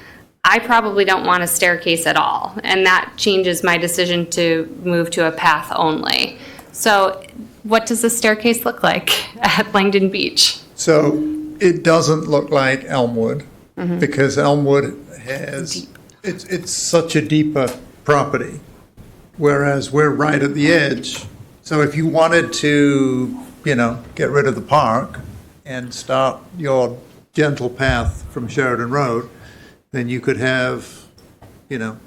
Speaker 5: I probably don't want a staircase at all. And that changes my decision to move to a path only. So what does the staircase look like at Langdon Beach?
Speaker 14: So it doesn't look like Elmwood, because Elmwood has, it's such a deeper property, whereas we're right at the edge. So if you wanted to, get rid of the park and start your gentle path from Sheridan Road, then you could have,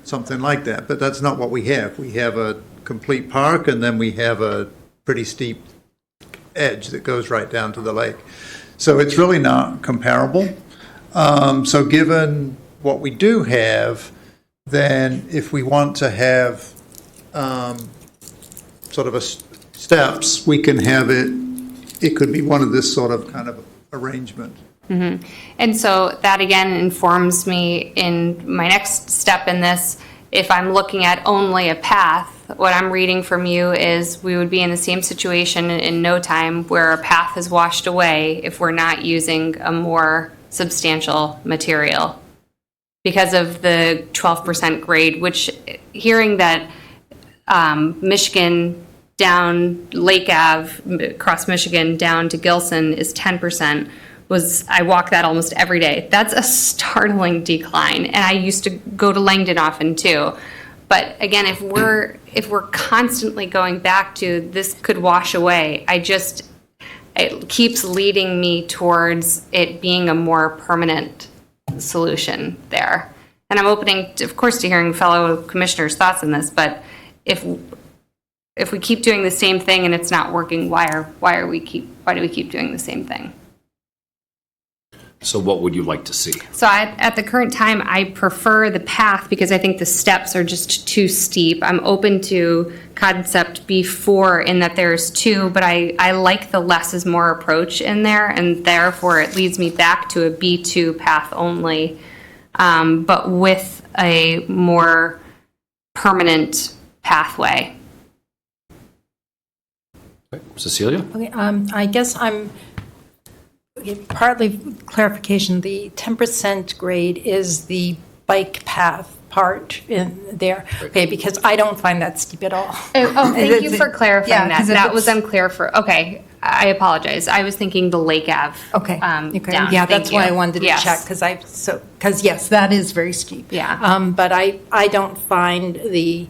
Speaker 14: something like that. But that's not what we have. We have a complete park, and then we have a pretty steep edge that goes right down to the lake. So it's really not comparable. So given what we do have, then if we want to have sort of steps, we can have it could be one of this sort of kind of arrangement.
Speaker 5: Mm-hmm. And so that again informs me in my next step in this. If I'm looking at only a path, what I'm reading from you is we would be in the same situation in no time where a path is washed away if we're not using a more substantial material because of the 12% grade, which hearing that Michigan down Lake Ave, across Michigan down to Gilson is 10%. I walk that almost every day. That's a startling decline. And I used to go to Langdon often too. But again, if we're constantly going back to this could wash away, it keeps leading me towards it being a more permanent solution there. And I'm opening, of course, to hearing fellow commissioners' thoughts on this, but if we keep doing the same thing and it's not working, why do we keep doing the same thing?
Speaker 1: So what would you like to see?
Speaker 5: So at the current time, I prefer the path because I think the steps are just too steep. I'm open to concept B4 in that there's two, but I like the less is more approach in there, and therefore it leads me back to a B2 path only, but with a more permanent pathway.
Speaker 1: Okay. Cecilia?
Speaker 11: Okay, I guess partly clarification, the 10% grade is the bike path part in there. Okay, because I don't find that steep at all.
Speaker 5: Thank you for clarifying that.
Speaker 11: 'cause
Speaker 5: That was unclear okay, I apologize. I was thinking the Lake Ave.
Speaker 11: Okay.
Speaker 5: Down.
Speaker 11: Yeah, that's
Speaker 5: Thank
Speaker 11: why
Speaker 5: you.
Speaker 11: I wanted to
Speaker 5: Yes.
Speaker 11: check, because yes, that is very steep.
Speaker 5: Yeah.
Speaker 11: But I don't find the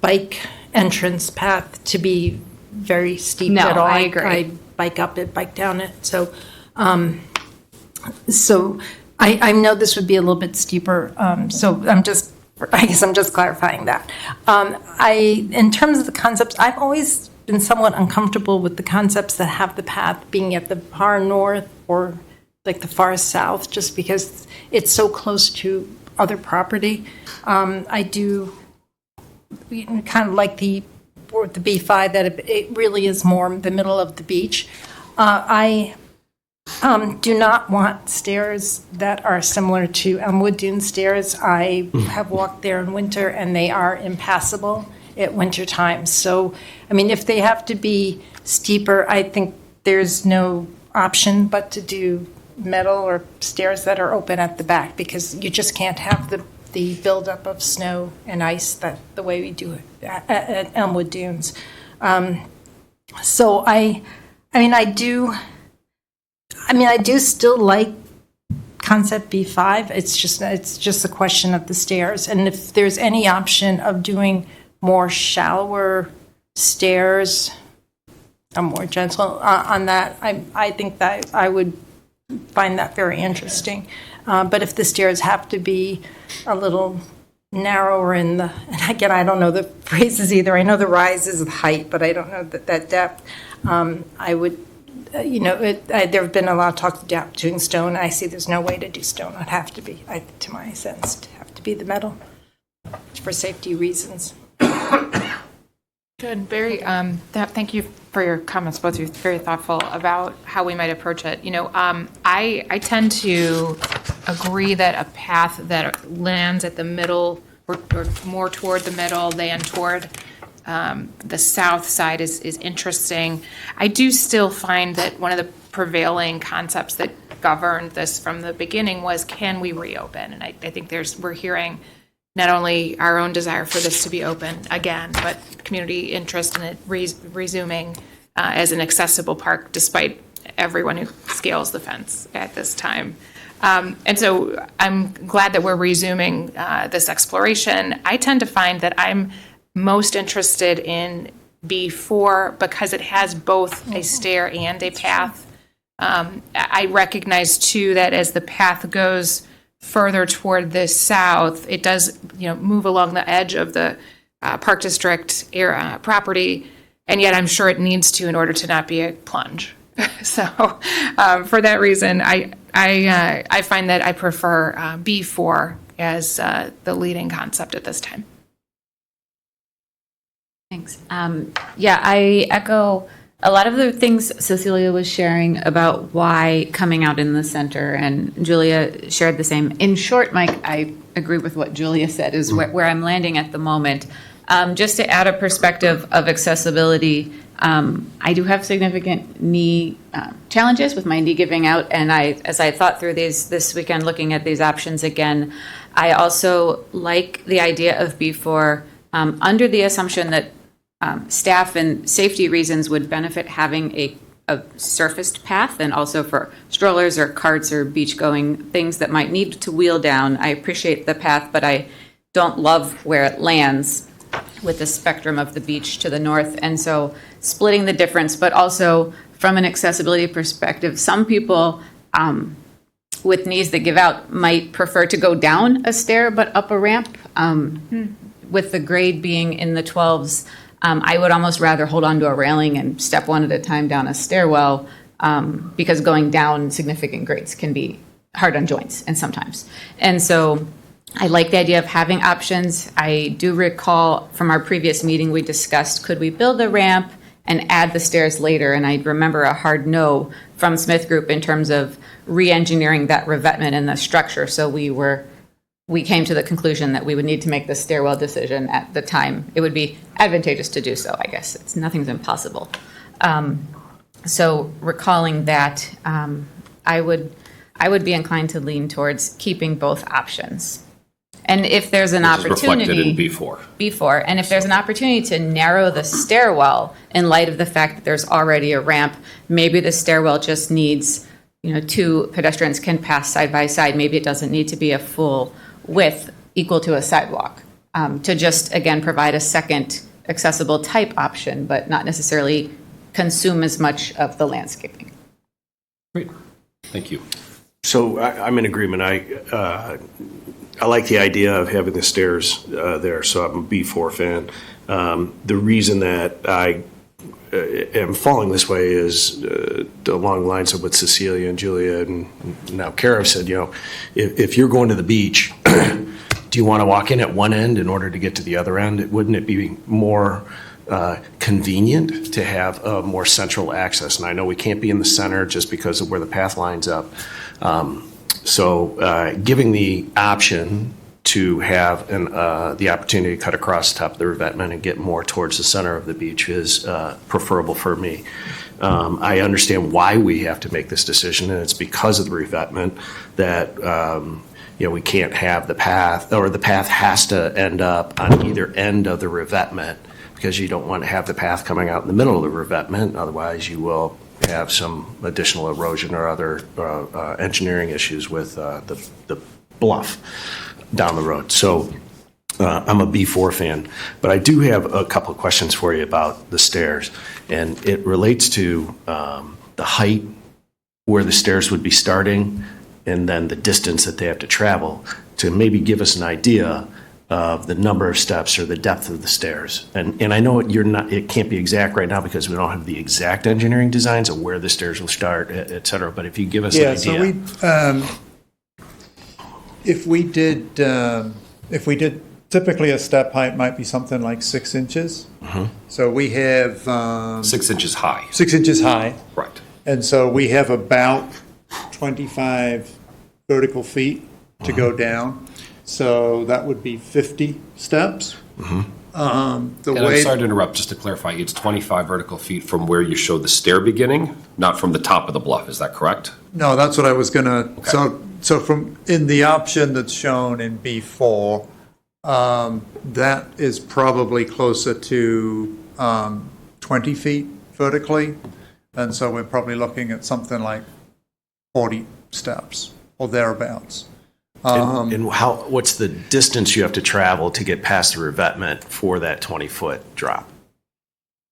Speaker 11: bike entrance path to be very steep
Speaker 5: No,
Speaker 11: at all.
Speaker 5: I agree.
Speaker 11: I bike up it, bike down it, so I know this would be a little bit steeper, so I guess I'm just clarifying that. In terms of the concepts, I've always been somewhat uncomfortable with the concepts that have the path being at the far north or like the far south, just because it's so close to other property. I do kind of like the B5 that it really is more the middle of the beach. I do not want stairs that are similar to Elmwood Dune stairs. I have walked there in winter, and they are impassable at winter time. So, I mean, if they have to be steeper, I think there's no option but to do metal or stairs that are open at the back, because you just can't have the buildup of snow and ice that the way we do it at Elmwood Dunes. So I do still like concept B5. It's just a question of the stairs, and if there's any option of doing more shallower stairs, I'm more gentle on that. I think that I would find that very interesting. But if the stairs have to be a little narrower and again, I don't know the phrases either. I know the rise is the height, but I don't know that depth. I would, there have been a lot of talk about doing stone. I see there's no way to do stone. It'd have to be, to my sense, have to be the metal for safety reasons.
Speaker 4: Good. Very, thank you for your comments, both of you. Very thoughtful about how we might approach it. I tend to agree that a path that lands at the middle or more toward the middle than toward the south side is interesting. I do still find that one of the prevailing concepts that governed this from the beginning was, can we reopen? And I think we're hearing not only our own desire for this to be open again, but community interest in it resuming as an accessible park, despite everyone who scales the fence at this time. And so I'm glad that we're resuming this exploration. I tend to find that I'm most interested in B4 because it has both a stair and a path. I recognize, too, that as the path goes further toward the south, it does, move along the edge of the Park District property, and yet I'm sure it needs to in order to not be a plunge. So for that reason, I find that I prefer B4 as the leading concept at this time.
Speaker 13: Thanks. I echo a lot of the things Cecilia was sharing about why coming out in the center, and Julia shared the same. In short, Mike, I agree with what Julia said is where I'm landing at the moment. Just to add a perspective of accessibility, I do have significant knee challenges with my knee giving out, and as I thought through this weekend looking at these options again, I also like the idea of B4 under the assumption that staff and safety reasons would benefit having a surfaced path, and also for strollers or carts or beach-going things that might need to wheel down. I appreciate the path, but I don't love where it lands with the spectrum of the beach to the north. And so splitting the difference, but also from an accessibility perspective, some people with knees that give out might prefer to go down a stair but up a ramp. With the grade being in the 12s, I would almost rather hold on to a railing and step one at a time down a stairwell, because going down significant grades can be hard on joints and sometimes. And so I like the idea of having options. I do recall from our previous meeting we discussed, could we build a ramp and add the stairs later? And I remember a hard no from Smith Group in terms of re-engineering that revetment in the structure. So we came to the conclusion that we would need to make the stairwell decision at the time. It would be advantageous to do so, I guess. Nothing's impossible. So recalling that, I would be inclined to lean towards keeping both options. And if there's an opportunity,
Speaker 1: reflected in B4.
Speaker 13: And if there's an opportunity to narrow the stairwell in light of the fact that there's already a ramp, maybe the stairwell just needs, two pedestrians can pass side by side. Maybe it doesn't need to be a full width equal to a sidewalk, to just, again, provide a second accessible type option, but not necessarily consume as much of the landscaping.
Speaker 1: Great. Thank you.
Speaker 12: So I'm in agreement. I like the idea of having the stairs there, so I'm a B4 fan. The reason that I am falling this way is along the lines of what Cecilia and Julia and now Kara have said. If you're going to the beach, do you want to walk in at one end in order to get to the other end? Wouldn't it be more convenient to have a more central access? And I know we can't be in the center just because of where the path lines up. So giving the option to have the opportunity to cut across the top of the revetment and get more towards the center of the beach is preferable for me. I understand why we have to make this decision, and it's because of the revetment that we can't have the path, or the path has to end up on either end of the revetment, because you don't want to have the path coming out in the middle of the revetment. Otherwise, you will have some additional erosion or other engineering issues with the bluff down the road. So I'm a B4 fan, but I do have a couple of questions for you about the stairs, and it relates to the height where the stairs would be starting and then the distance that they have to travel, to maybe give us an idea of the number of steps or the depth of the stairs. And I know it can't be exact right now because we don't have the exact engineering designs of where the stairs will start, et cetera, but if you give us an idea.
Speaker 14: So if we did typically a step height might be something like 6 inches. So we have
Speaker 1: 6 inches high.
Speaker 14: 6 inches high.
Speaker 1: Right.
Speaker 14: And so we have about 25 vertical feet to go down. So that would be 50 steps.
Speaker 1: I'm sorry to interrupt, just to clarify, it's 25 vertical feet from where you showed the stair beginning, not from the top of the bluff, is that correct?
Speaker 14: No, that's what I was gonna, so from, in the option that's shown in B4, that is probably closer to 20 feet vertically. And so we're probably looking at something like 40 steps or thereabouts.
Speaker 12: And what's the distance you have to travel to get past the revetment for that 20-foot drop?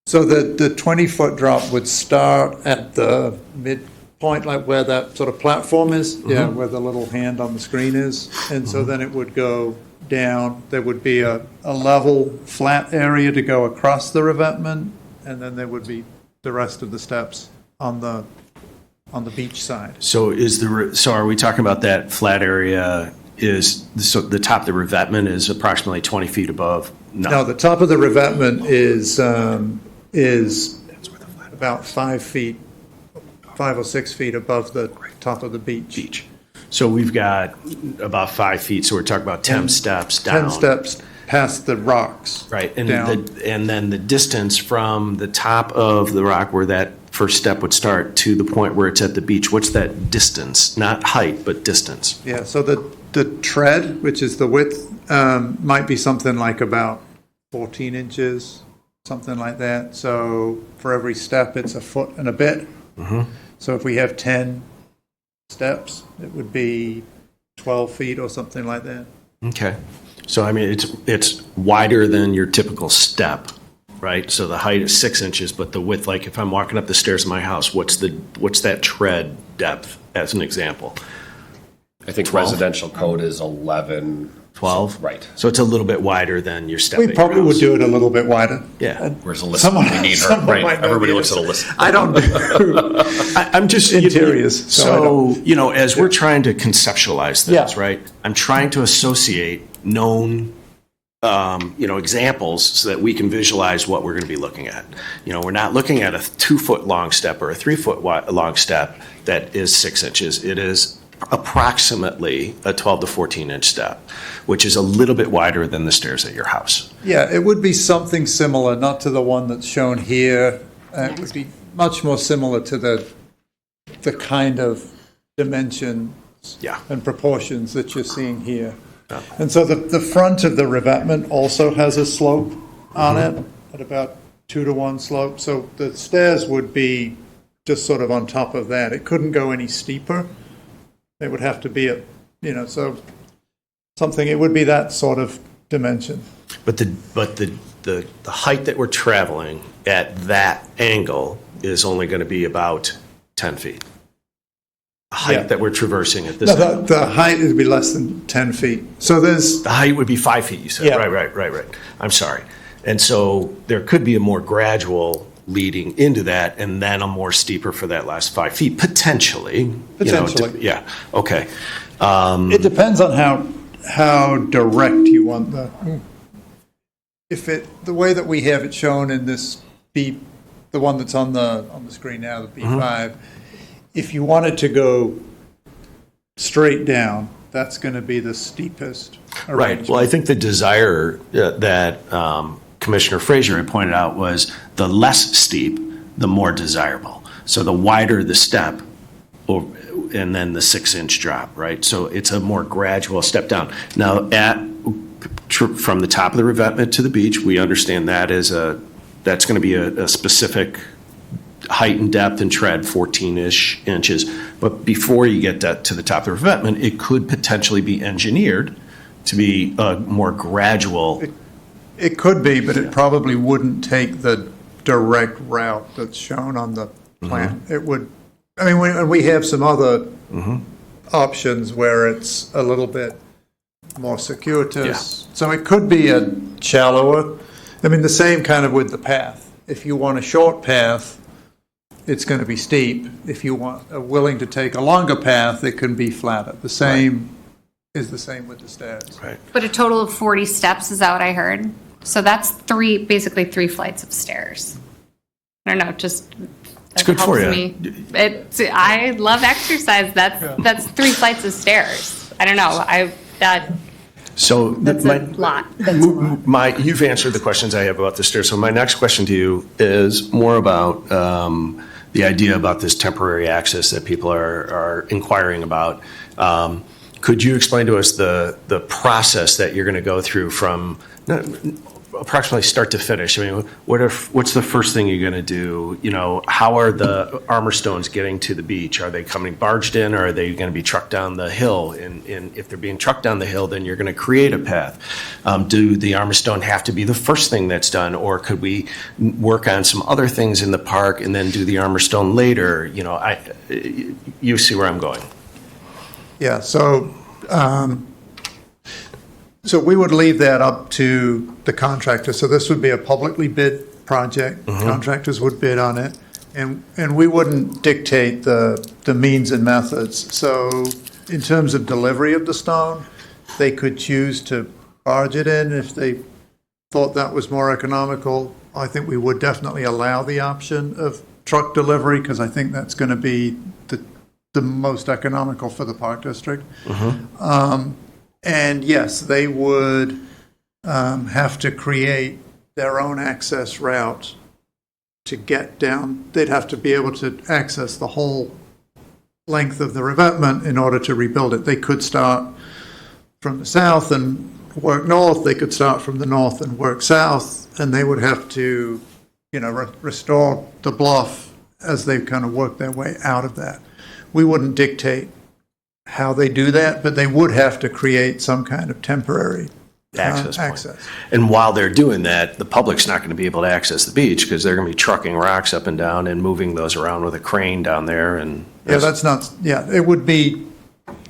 Speaker 14: So the 20-foot drop would start at the midpoint, like where that sort of platform is, where the little hand on the screen is. And so then it would go down. There would be a level, flat area to go across the revetment, and then there would be the rest of the steps on the beach side.
Speaker 12: So are we talking about that flat area so the top of the revetment is approximately 20 feet above?
Speaker 14: No, the top of the revetment is about 5 or 6 feet above the top of the beach.
Speaker 12: So we've got about 5 feet, so we're talking about 10 steps down.
Speaker 14: 10 steps past the rocks.
Speaker 12: Right, and
Speaker 14: down.
Speaker 12: and then the distance from the top of the rock where that first step would start to the point where it's at the beach, what's that distance? Not height, but distance.
Speaker 14: Yeah, so the tread, which is the width, might be something like about 14 inches, something like that. So for every step, it's a foot and a bit. So if we have 10 steps, it would be 12 feet or something like that.
Speaker 12: Okay. So, I mean, it's wider than your typical step, right? So the height is 6 inches, but the width, like if I'm walking up the stairs of my house, what's that tread depth as an example?
Speaker 1: I think 12? Residential code is 11.
Speaker 12: 12?
Speaker 1: Right.
Speaker 12: So it's a little bit wider than your step.
Speaker 14: We probably would do it a little bit wider.
Speaker 12: Yeah.
Speaker 1: Where's the list? We need her. Right. Everybody looks at a list.
Speaker 14: I don't do
Speaker 12: I'm just
Speaker 14: interiors.
Speaker 12: So, as we're trying to conceptualize things, right? I'm trying to associate known examples so that we can visualize what we're going to be looking at. We're not looking at a 2-foot long step or a 3-foot long step that is 6 inches. It is approximately a 12 to 14 inch step, which is a little bit wider than the stairs at your house.
Speaker 14: Yeah, it would be something similar, not to the one that's shown here. It would be much more similar to the kind of dimensions and proportions that you're seeing here. And so the front of the revetment also has a slope on it at about 2-to-1 slope. So the stairs would be just sort of on top of that. It couldn't go any steeper. It would have to be it would be that sort of dimension.
Speaker 12: But the height that we're traveling at that angle is only going to be about 10 feet. The height that we're traversing at this angle.
Speaker 14: The height would be less than 10 feet. So the
Speaker 12: height would be 5 feet, you said.
Speaker 14: Yeah.
Speaker 12: Right. I'm sorry. And so there could be a more gradual leading into that, and then a more steeper for that last 5 feet, potentially.
Speaker 14: Potentially.
Speaker 12: Okay.
Speaker 14: It depends on how direct you want the way that we have it shown in this the one that's on the screen now, the B5. If you wanted to go straight down, that's going to be the steepest
Speaker 12: Right. Well, I think the desire that Commissioner Frazier had pointed out was the less steep, the more desirable. So the wider the step, and then the 6-inch drop, right? So it's a more gradual step down. Now, from the top of the revetment to the beach, we understand that's going to be a specific height and depth and tread, 14-ish inches. But before you get that to the top of the revetment, it could potentially be engineered to be a more gradual.
Speaker 14: It could be, but it probably wouldn't take the direct route that's shown on the plan. It would, I mean, we have some other options where it's a little bit more circuitous. So it could be a shallower, I mean, the same kind of with the path. If you want a short path, it's going to be steep. If you are willing to take a longer path, it can be flatter. The same is the same with the stairs.
Speaker 12: Right.
Speaker 5: But a total of 40 steps, is that what I heard? So that's basically three flights of stairs. I don't know, just
Speaker 12: it's good for you.
Speaker 5: I love exercise. That's 3 flights of stairs. I don't know.
Speaker 12: So
Speaker 5: that's a lot.
Speaker 12: You've answered the questions I have about the stairs. So my next question to you is more about the idea about this temporary access that people are inquiring about. Could you explain to us the process that you're going to go through from approximately start to finish? I mean, what's the first thing you're going to do? You know, how are the armor stones getting to the beach? Are they coming barged in, or are they going to be trucked down the hill? And if they're being trucked down the hill, then you're going to create a path. Do the armor stone have to be the first thing that's done, or could we work on some other things in the park and then do the armor stone later? You know, you see where I'm going.
Speaker 14: Yeah, so we would leave that up to the contractor. So this would be a publicly bid project. Contractors would bid on it, and we wouldn't dictate the means and methods. So in terms of delivery of the stone, they could choose to barge it in if they thought that was more economical. I think we would definitely allow the option of truck delivery, because I think that's going to be the most economical for the park district. And yes, they would have to create their own access route to get down. They'd have to be able to access the whole length of the revetment in order to rebuild it. They could start from the south and work north. They could start from the north and work south, and they would have to, restore the bluff as they kind of work their way out of that. We wouldn't dictate how they do that, but they would have to create some kind of temporary access.
Speaker 12: And while they're doing that, the public's not going to be able to access the beach because they're going to be trucking rocks up and down and moving those around with a crane down there. And
Speaker 14: it would be,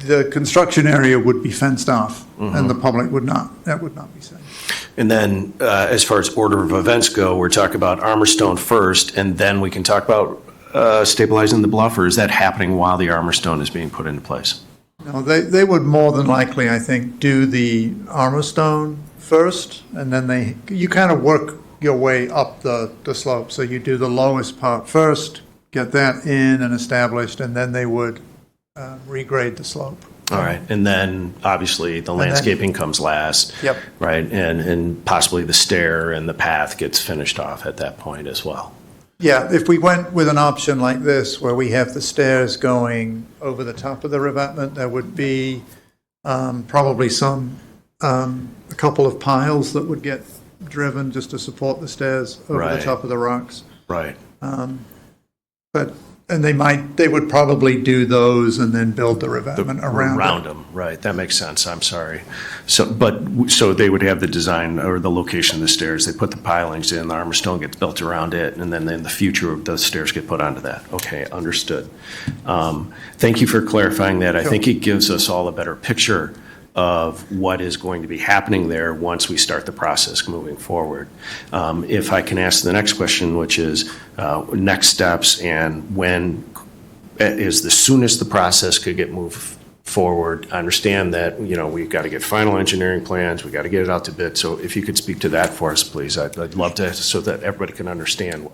Speaker 14: the construction area would be fenced off, and the public would not. That would not be safe.
Speaker 12: And then, as far as order of events go, we're talking about armor stone first, and then we can talk about stabilizing the bluff, or is that happening while the armor stone is being put into place?
Speaker 14: No, they would more than likely, I think, do the armor stone first, and then you kind of work your way up the slope. So you do the lowest part first, get that in and established, and then they would regrade the slope.
Speaker 12: All right, and then obviously the landscaping comes last.
Speaker 14: Yep.
Speaker 12: Right, and possibly the stair and the path gets finished off at that point as well.
Speaker 14: Yeah, if we went with an option like this, where we have the stairs going over the top of the revetment, there would be probably a couple of piles that would get driven just to support the stairs over the top of the rocks.
Speaker 12: Right.
Speaker 14: They would probably do those and then build the revetment around
Speaker 12: them. Right, that makes sense. I'm sorry. So they would have the design or the location of the stairs. They put the pilings in, the armor stone gets built around it, and then in the future, the stairs get put onto that. Okay, understood. Thank you for clarifying that. I think it gives us all a better picture of what is going to be happening there once we start the process moving forward. If I can ask the next question, which is next steps and when is the soonest the process could get moved forward. I understand that, we've got to get final engineering plans, we've got to get it out to bid. So if you could speak to that for us, please, I'd love to, so that everybody can understand.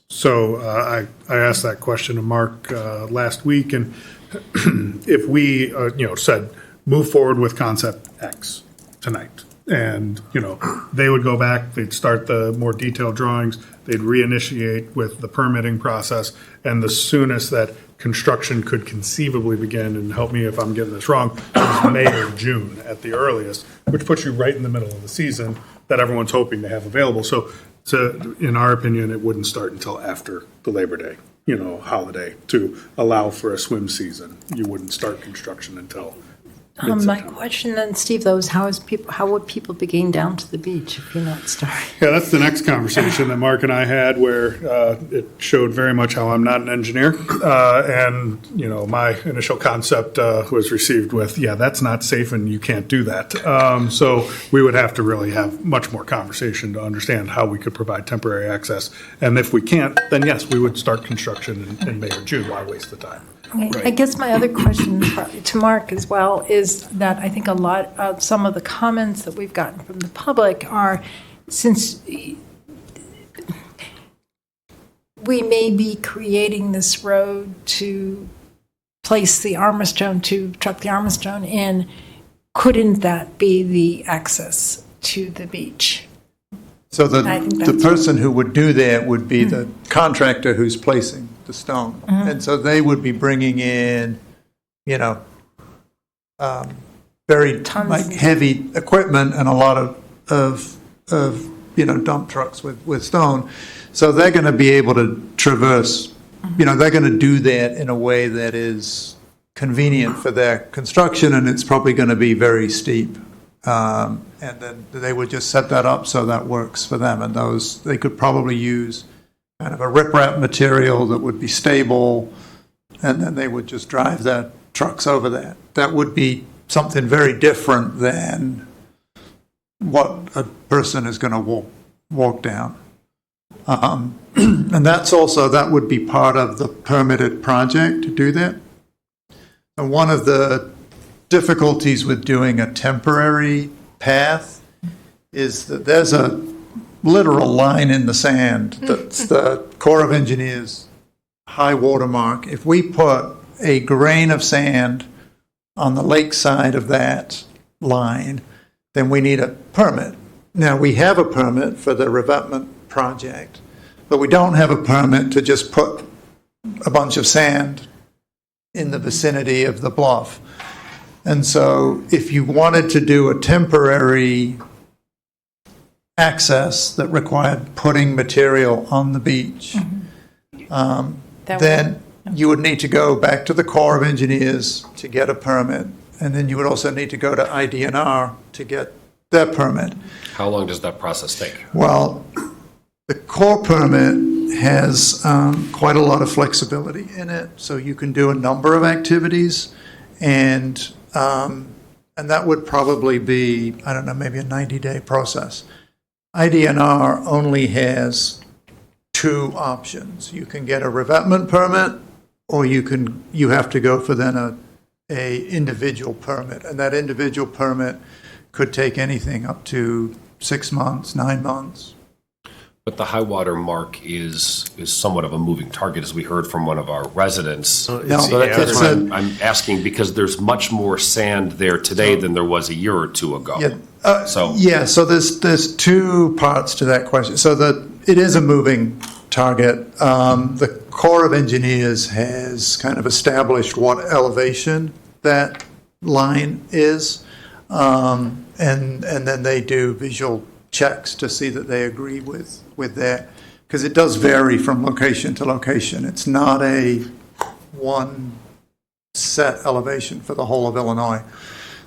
Speaker 2: So I asked that question to Mark last week, and if we, said, move forward with concept X tonight. And, they would go back, they'd start the more detailed drawings, they'd reinitiate with the permitting process, and the soonest that construction could conceivably begin, and help me if I'm getting this wrong, is May or June at the earliest, which puts you right in the middle of the season that everyone's hoping to have available. So in our opinion, it wouldn't start until after the Labor Day, holiday, to allow for a swim season. You wouldn't start construction until
Speaker 11: My
Speaker 2: mid-September.
Speaker 11: question then, Steve, though, is how would people be getting down to the beach if you're not starting?
Speaker 2: Yeah, that's the next conversation that Mark and I had, where it showed very much how I'm not an engineer. And, my initial concept was received with, yeah, that's not safe and you can't do that. So we would have to really have much more conversation to understand how we could provide temporary access. And if we can't, then yes, we would start construction in May or June. Why waste the time?
Speaker 11: I guess my other question to Mark as well is that I think a lot of some of the comments that we've gotten from the public are, since we may be creating this road to place the Armstrong, to truck the Armstrong in, couldn't that be the access to the beach?
Speaker 14: So
Speaker 11: I think
Speaker 14: the
Speaker 11: that's-
Speaker 14: person who would do that would be the contractor who's placing the stone. And so they would be bringing in, very heavy equipment and a lot of dump trucks with stone. So they're going to be able to traverse, they're going to do that in a way that is convenient for their construction, and it's probably going to be very steep. And then they would just set that up so that works for them. And they could probably use kind of a riprap material that would be stable, and then they would just drive their trucks over that. That would be something very different than what a person is going to walk down. And that would be part of the permitted project to do that. And one of the difficulties with doing a temporary path is that there's a literal line in the sand that's the Corps of Engineers high water mark. If we put a grain of sand on the lake side of that line, then we need a permit. Now, we have a permit for the revetment project, but we don't have a permit to just put a bunch of sand in the vicinity of the bluff. And so if you wanted to do a temporary access that required putting material on the beach, then you would need to go back to the Corps of Engineers to get a permit. And then you would also need to go to IDNR to get their permit.
Speaker 1: How long does that process take?
Speaker 14: Well, the Corps permit has quite a lot of flexibility in it, so you can do a number of activities, and that would probably be, I don't know, maybe a 90-day process. IDNR only has two options. You can get a revetment permit, or you have to go for then a individual permit, and that individual permit could take anything up to 6 months, 9 months.
Speaker 1: But the high water mark is somewhat of a moving target, as we heard from one of our residents. So that's what I'm asking, because there's much more sand there today than there was a year or two ago.
Speaker 14: So there's two parts to that question. So it is a moving target. The Corps of Engineers has kind of established what elevation that line is, and then they do visual checks to see that they agree with that, because it does vary from location to location. It's not a one set elevation for the whole of Illinois.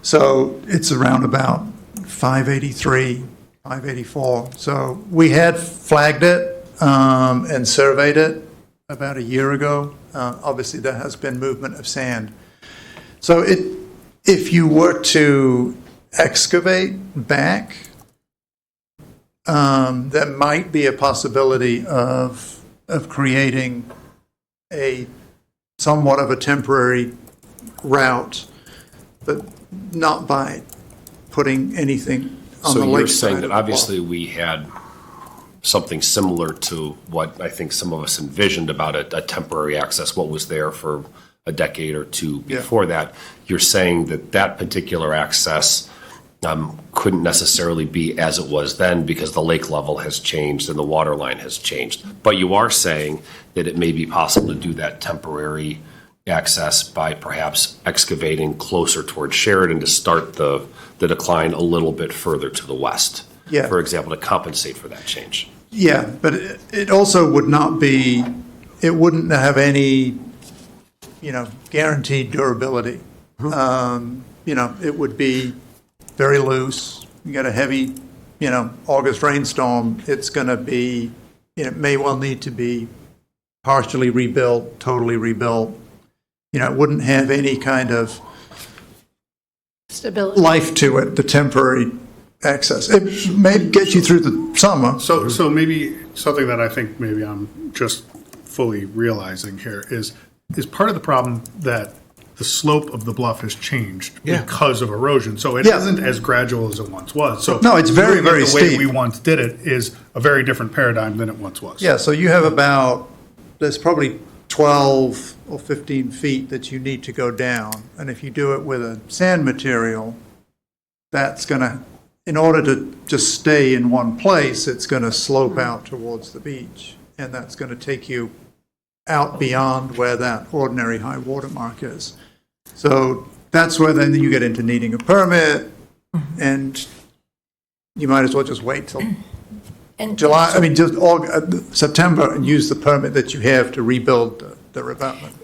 Speaker 14: So it's around about 583, 584. So we had flagged it and surveyed it about a year ago. Obviously, there has been movement of sand. So if you were to excavate back, there might be a possibility of creating a somewhat of a temporary route, but not by putting anything on the lake.
Speaker 1: So you're saying that obviously we had something similar to what I think some of us envisioned about a temporary access, what was there for a decade or two before that. You're saying that that particular access couldn't necessarily be as it was then because the lake level has changed and the water line has changed. But you are saying that it may be possible to do that temporary access by perhaps excavating closer towards Sheridan to start the decline a little bit further to the west,
Speaker 14: Yeah.
Speaker 1: for example, to compensate for that change.
Speaker 14: Yeah, but it also would not be, it wouldn't have any, guaranteed durability. It would be very loose. You got a heavy, August rainstorm, it's going to be, it may well need to be partially rebuilt, totally rebuilt. It wouldn't have any kind of
Speaker 11: Stability.
Speaker 14: life to it, the temporary access. It may get you through the summer.
Speaker 2: So maybe something that I think maybe I'm just fully realizing here is part of the problem that the slope of the bluff has changed because of erosion. So it isn't as gradual as it once was. So
Speaker 14: No, it's very,
Speaker 2: doing it
Speaker 14: very
Speaker 2: the way
Speaker 14: steep.
Speaker 2: we once did it is a very different paradigm than it once was.
Speaker 14: Yeah, so you have there's probably 12 or 15 feet that you need to go down. And if you do it with a sand material, that's going to, in order to just stay in one place, it's going to slope out towards the beach. And that's going to take you out beyond where that ordinary high water mark is. So that's where then you get into needing a permit, and you might as well just wait till September and use the permit that you have to rebuild the revetment.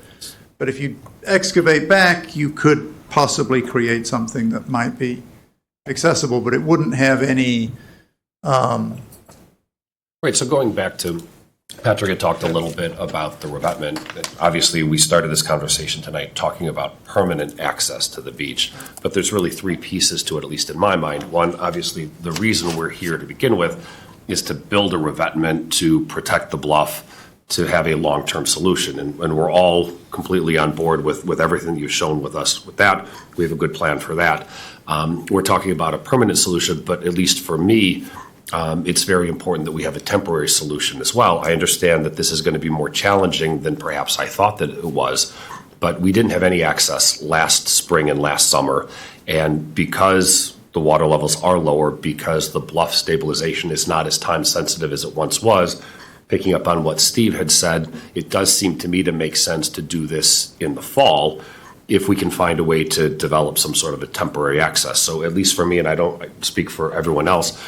Speaker 14: But if you excavate back, you could possibly create something that might be accessible, but it wouldn't have any.
Speaker 1: Right, so going back to, Patrick had talked a little bit about the revetment. Obviously, we started this conversation tonight talking about permanent access to the beach, but there's really three pieces to it, at least in my mind. One, obviously, the reason we're here to begin with is to build a revetment to protect the bluff, to have a long-term solution. And we're all completely on board with everything you've shown with us with that. We have a good plan for that. We're talking about a permanent solution, but at least for me, it's very important that we have a temporary solution as well. I understand that this is going to be more challenging than perhaps I thought that it was, but we didn't have any access last spring and last summer. And because the water levels are lower, because the bluff stabilization is not as time sensitive as it once was, picking up on what Steve had said, it does seem to me to make sense to do this in the fall if we can find a way to develop some sort of a temporary access. So at least for me, and I don't speak for everyone else,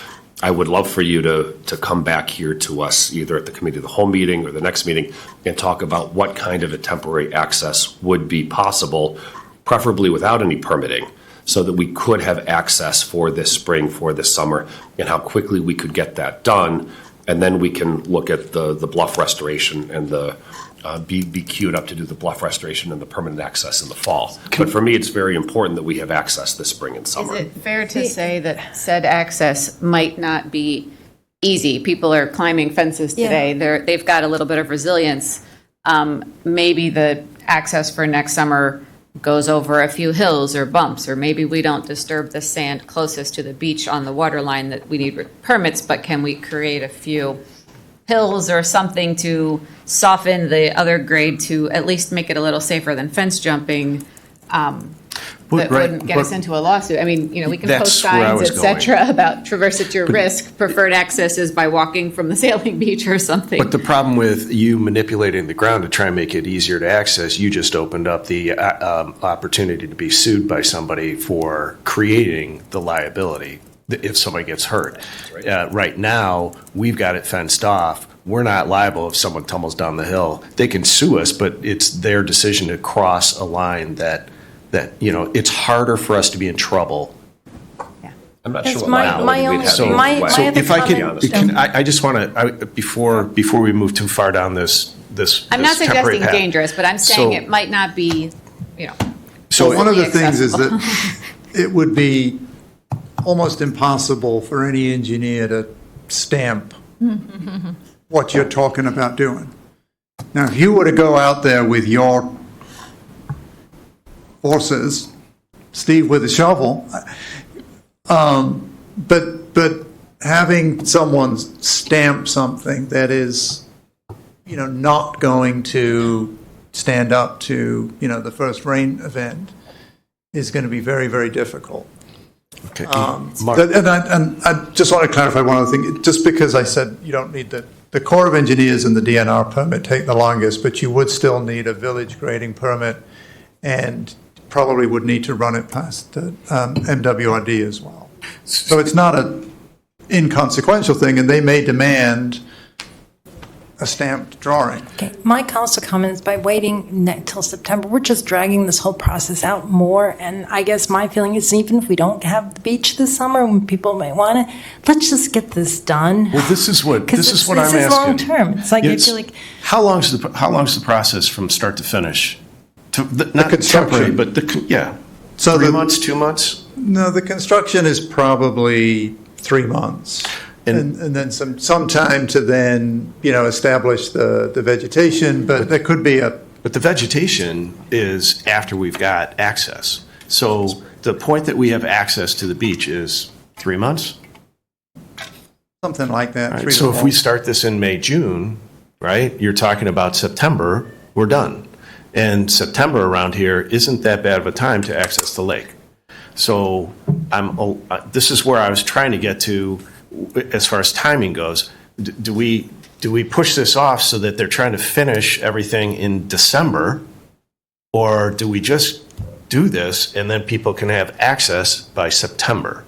Speaker 1: I would love for you to come back here to us either at the committee of the whole meeting or the next meeting and talk about what kind of a temporary access would be possible, preferably without any permitting, so that we could have access for this spring, for this summer, and how quickly we could get that done. And then we can look at the bluff restoration and be queued up to do the bluff restoration and the permanent access in the fall. But for me, it's very important that we have access this spring and summer.
Speaker 13: Is it fair to say that said access might not be easy? People are climbing fences today. They've got a little bit of resilience. Maybe the access for next summer goes over a few hills or bumps, or maybe we don't disturb the sand closest to the beach on the water line that we need permits, but can we create a few hills or something to soften the other grade to at least make it a little safer than fence jumping? That wouldn't get us into a lawsuit. I mean, we can post signs, et cetera, about traverse at your risk. Preferred access is by walking from the sailing beach or something.
Speaker 12: But the problem with you manipulating the ground to try and make it easier to access, you just opened up the opportunity to be sued by somebody for creating the liability if somebody gets hurt. Right now, we've got it fenced off. We're not liable if someone tumbles down the hill. They can sue us, but it's their decision to cross a line that it's harder for us to be in trouble.
Speaker 1: I'm not
Speaker 11: That's
Speaker 1: sure what
Speaker 11: my
Speaker 1: liability
Speaker 11: own-
Speaker 1: we'd have.
Speaker 11: so- my
Speaker 12: So
Speaker 11: other
Speaker 12: if I
Speaker 11: comment-
Speaker 12: could, I just want to, before we move too far down this
Speaker 13: I'm not
Speaker 12: this temporary
Speaker 13: suggesting
Speaker 12: path.
Speaker 13: dangerous, but I'm saying
Speaker 12: So-
Speaker 13: it might not be,
Speaker 14: So one of the things is
Speaker 13: accessible.
Speaker 14: that it would be almost impossible for any engineer to stamp what you're talking about doing. Now, if you were to go out there with your horses, Steve with a shovel, but having someone stamp something that is, not going to stand up to, the first rain event is going to be very, very difficult.
Speaker 12: Okay.
Speaker 14: And I just want to clarify one other thing. Just because I said you don't need the Corps of Engineers and the DNR permit take the longest, but you would still need a village grading permit and probably would need to run it past the MWRD as well. So it's not an inconsequential thing, and they may demand a stamped drawing.
Speaker 11: Okay, my council comments, by waiting till September, we're just dragging this whole process out more. And I guess my feeling is, even if we don't have the beach this summer, when people may want it, let's just get this done.
Speaker 12: Well, this is what I'm asking.
Speaker 11: This is long term. It's like, I feel like,
Speaker 12: how long's the process from start to finish? Not
Speaker 14: construction.
Speaker 12: temporary, but yeah.
Speaker 14: So
Speaker 12: 3 months, 2 months?
Speaker 14: No, the construction is probably 3 months. And then some time to then, establish the vegetation, but there could be
Speaker 12: But the vegetation is after we've got access. So the point that we have access to the beach is 3 months?
Speaker 14: something like that.
Speaker 12: Right, so if we start this in May, June, right, you're talking about September, we're done. And September around here isn't that bad of a time to access the lake. So this is where I was trying to get to as far as timing goes. Do we push this off so that they're trying to finish everything in December, or do we just do this and then people can have access by September?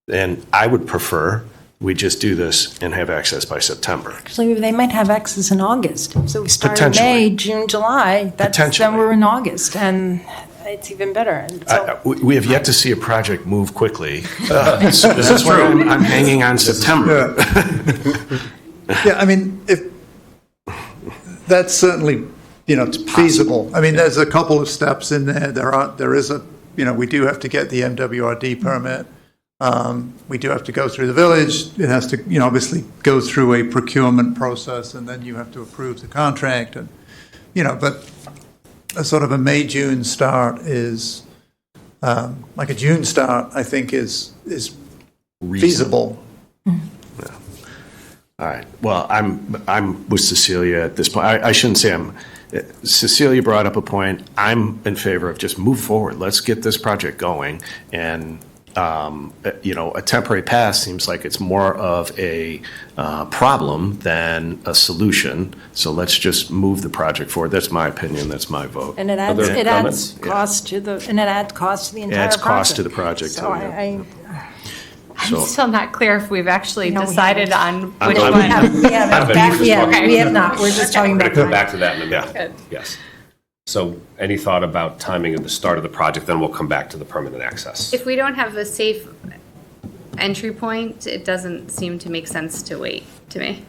Speaker 12: And I would prefer we just do this and have access by September.
Speaker 11: actually, they might have access in August. So we start in
Speaker 12: Potentially.
Speaker 11: May, June, July.
Speaker 12: Potentially.
Speaker 11: Then we're in August, and it's even better. And so,
Speaker 12: We have yet to see a project move quickly. So this is where I'm hanging on September.
Speaker 14: Yeah, I mean, if that's certainly, feasible. I mean, there's a couple of steps in there. There is we do have to get the MWRD permit. We do have to go through the village. It has to, obviously go through a procurement process, and then you have to approve the contract. And, but a sort of a May, June start is, like a June start, I think is feasible.
Speaker 12: All right. Well, I'm with Cecilia at this point. I shouldn't say Cecilia brought up a point. I'm in favor of just move forward. Let's get this project going. And, a temporary pass seems like it's more of a problem than a solution. So let's just move the project forward. That's my opinion. That's my vote.
Speaker 11: and it adds cost to the entire project.
Speaker 12: Adds cost to the project.
Speaker 11: So
Speaker 5: I'm still not clear if we've actually decided on which
Speaker 11: we
Speaker 5: one.
Speaker 11: have not. We're just talking
Speaker 1: I'm going
Speaker 11: about
Speaker 1: to come
Speaker 11: time.
Speaker 1: back to that in a minute.
Speaker 5: Good.
Speaker 1: Yes. So any thought about timing of the start of the project, then we'll come back to the permanent access.
Speaker 5: If we don't have a safe entry point, it doesn't seem to make sense to wait, to me.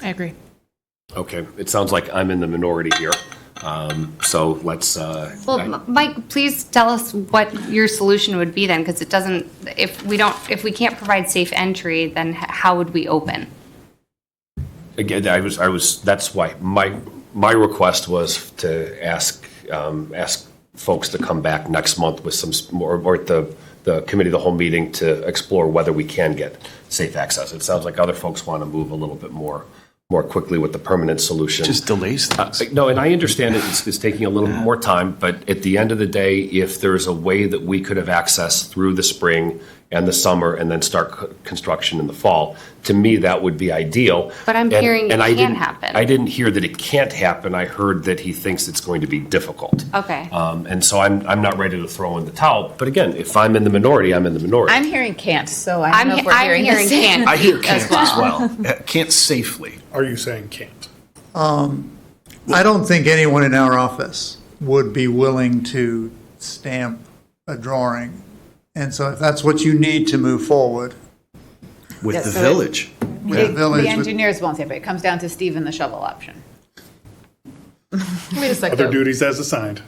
Speaker 4: I agree.
Speaker 1: Okay, it sounds like I'm in the minority here. So let's.
Speaker 5: Well, Mike, please tell us what your solution would be then, because it doesn't, if we can't provide safe entry, then how would we open?
Speaker 1: Again, that's why my request was to ask folks to come back next month with some more, or at the committee of the whole meeting to explore whether we can get safe access. It sounds like other folks want to move a little bit more quickly with the permanent solution.
Speaker 12: Just delays things.
Speaker 1: No, and I understand it's taking a little more time, but at the end of the day, if there's a way that we could have access through the spring and the summer and then start construction in the fall, to me, that would be ideal.
Speaker 5: But I'm hearing it can happen.
Speaker 1: I didn't hear that it can't happen. I heard that he thinks it's going to be difficult.
Speaker 5: Okay.
Speaker 1: And so I'm not ready to throw in the towel. But again, if I'm in the minority, I'm in the minority.
Speaker 13: I'm hearing can't, so I don't know if we're
Speaker 5: I'm
Speaker 13: hearing
Speaker 5: hearing
Speaker 13: the same.
Speaker 5: can't.
Speaker 12: I hear can't as well. Can't safely.
Speaker 2: Are you saying can't?
Speaker 14: I don't think anyone in our office would be willing to stamp a drawing. And so if that's what you need to move forward.
Speaker 12: With
Speaker 13: Yes,
Speaker 12: the
Speaker 13: so
Speaker 12: village.
Speaker 14: With the village,
Speaker 13: The
Speaker 14: with-
Speaker 13: engineers won't say, but it comes down to Steve and the shovel option.
Speaker 4: Wait a second.
Speaker 2: Other
Speaker 4: though.
Speaker 2: duties as assigned.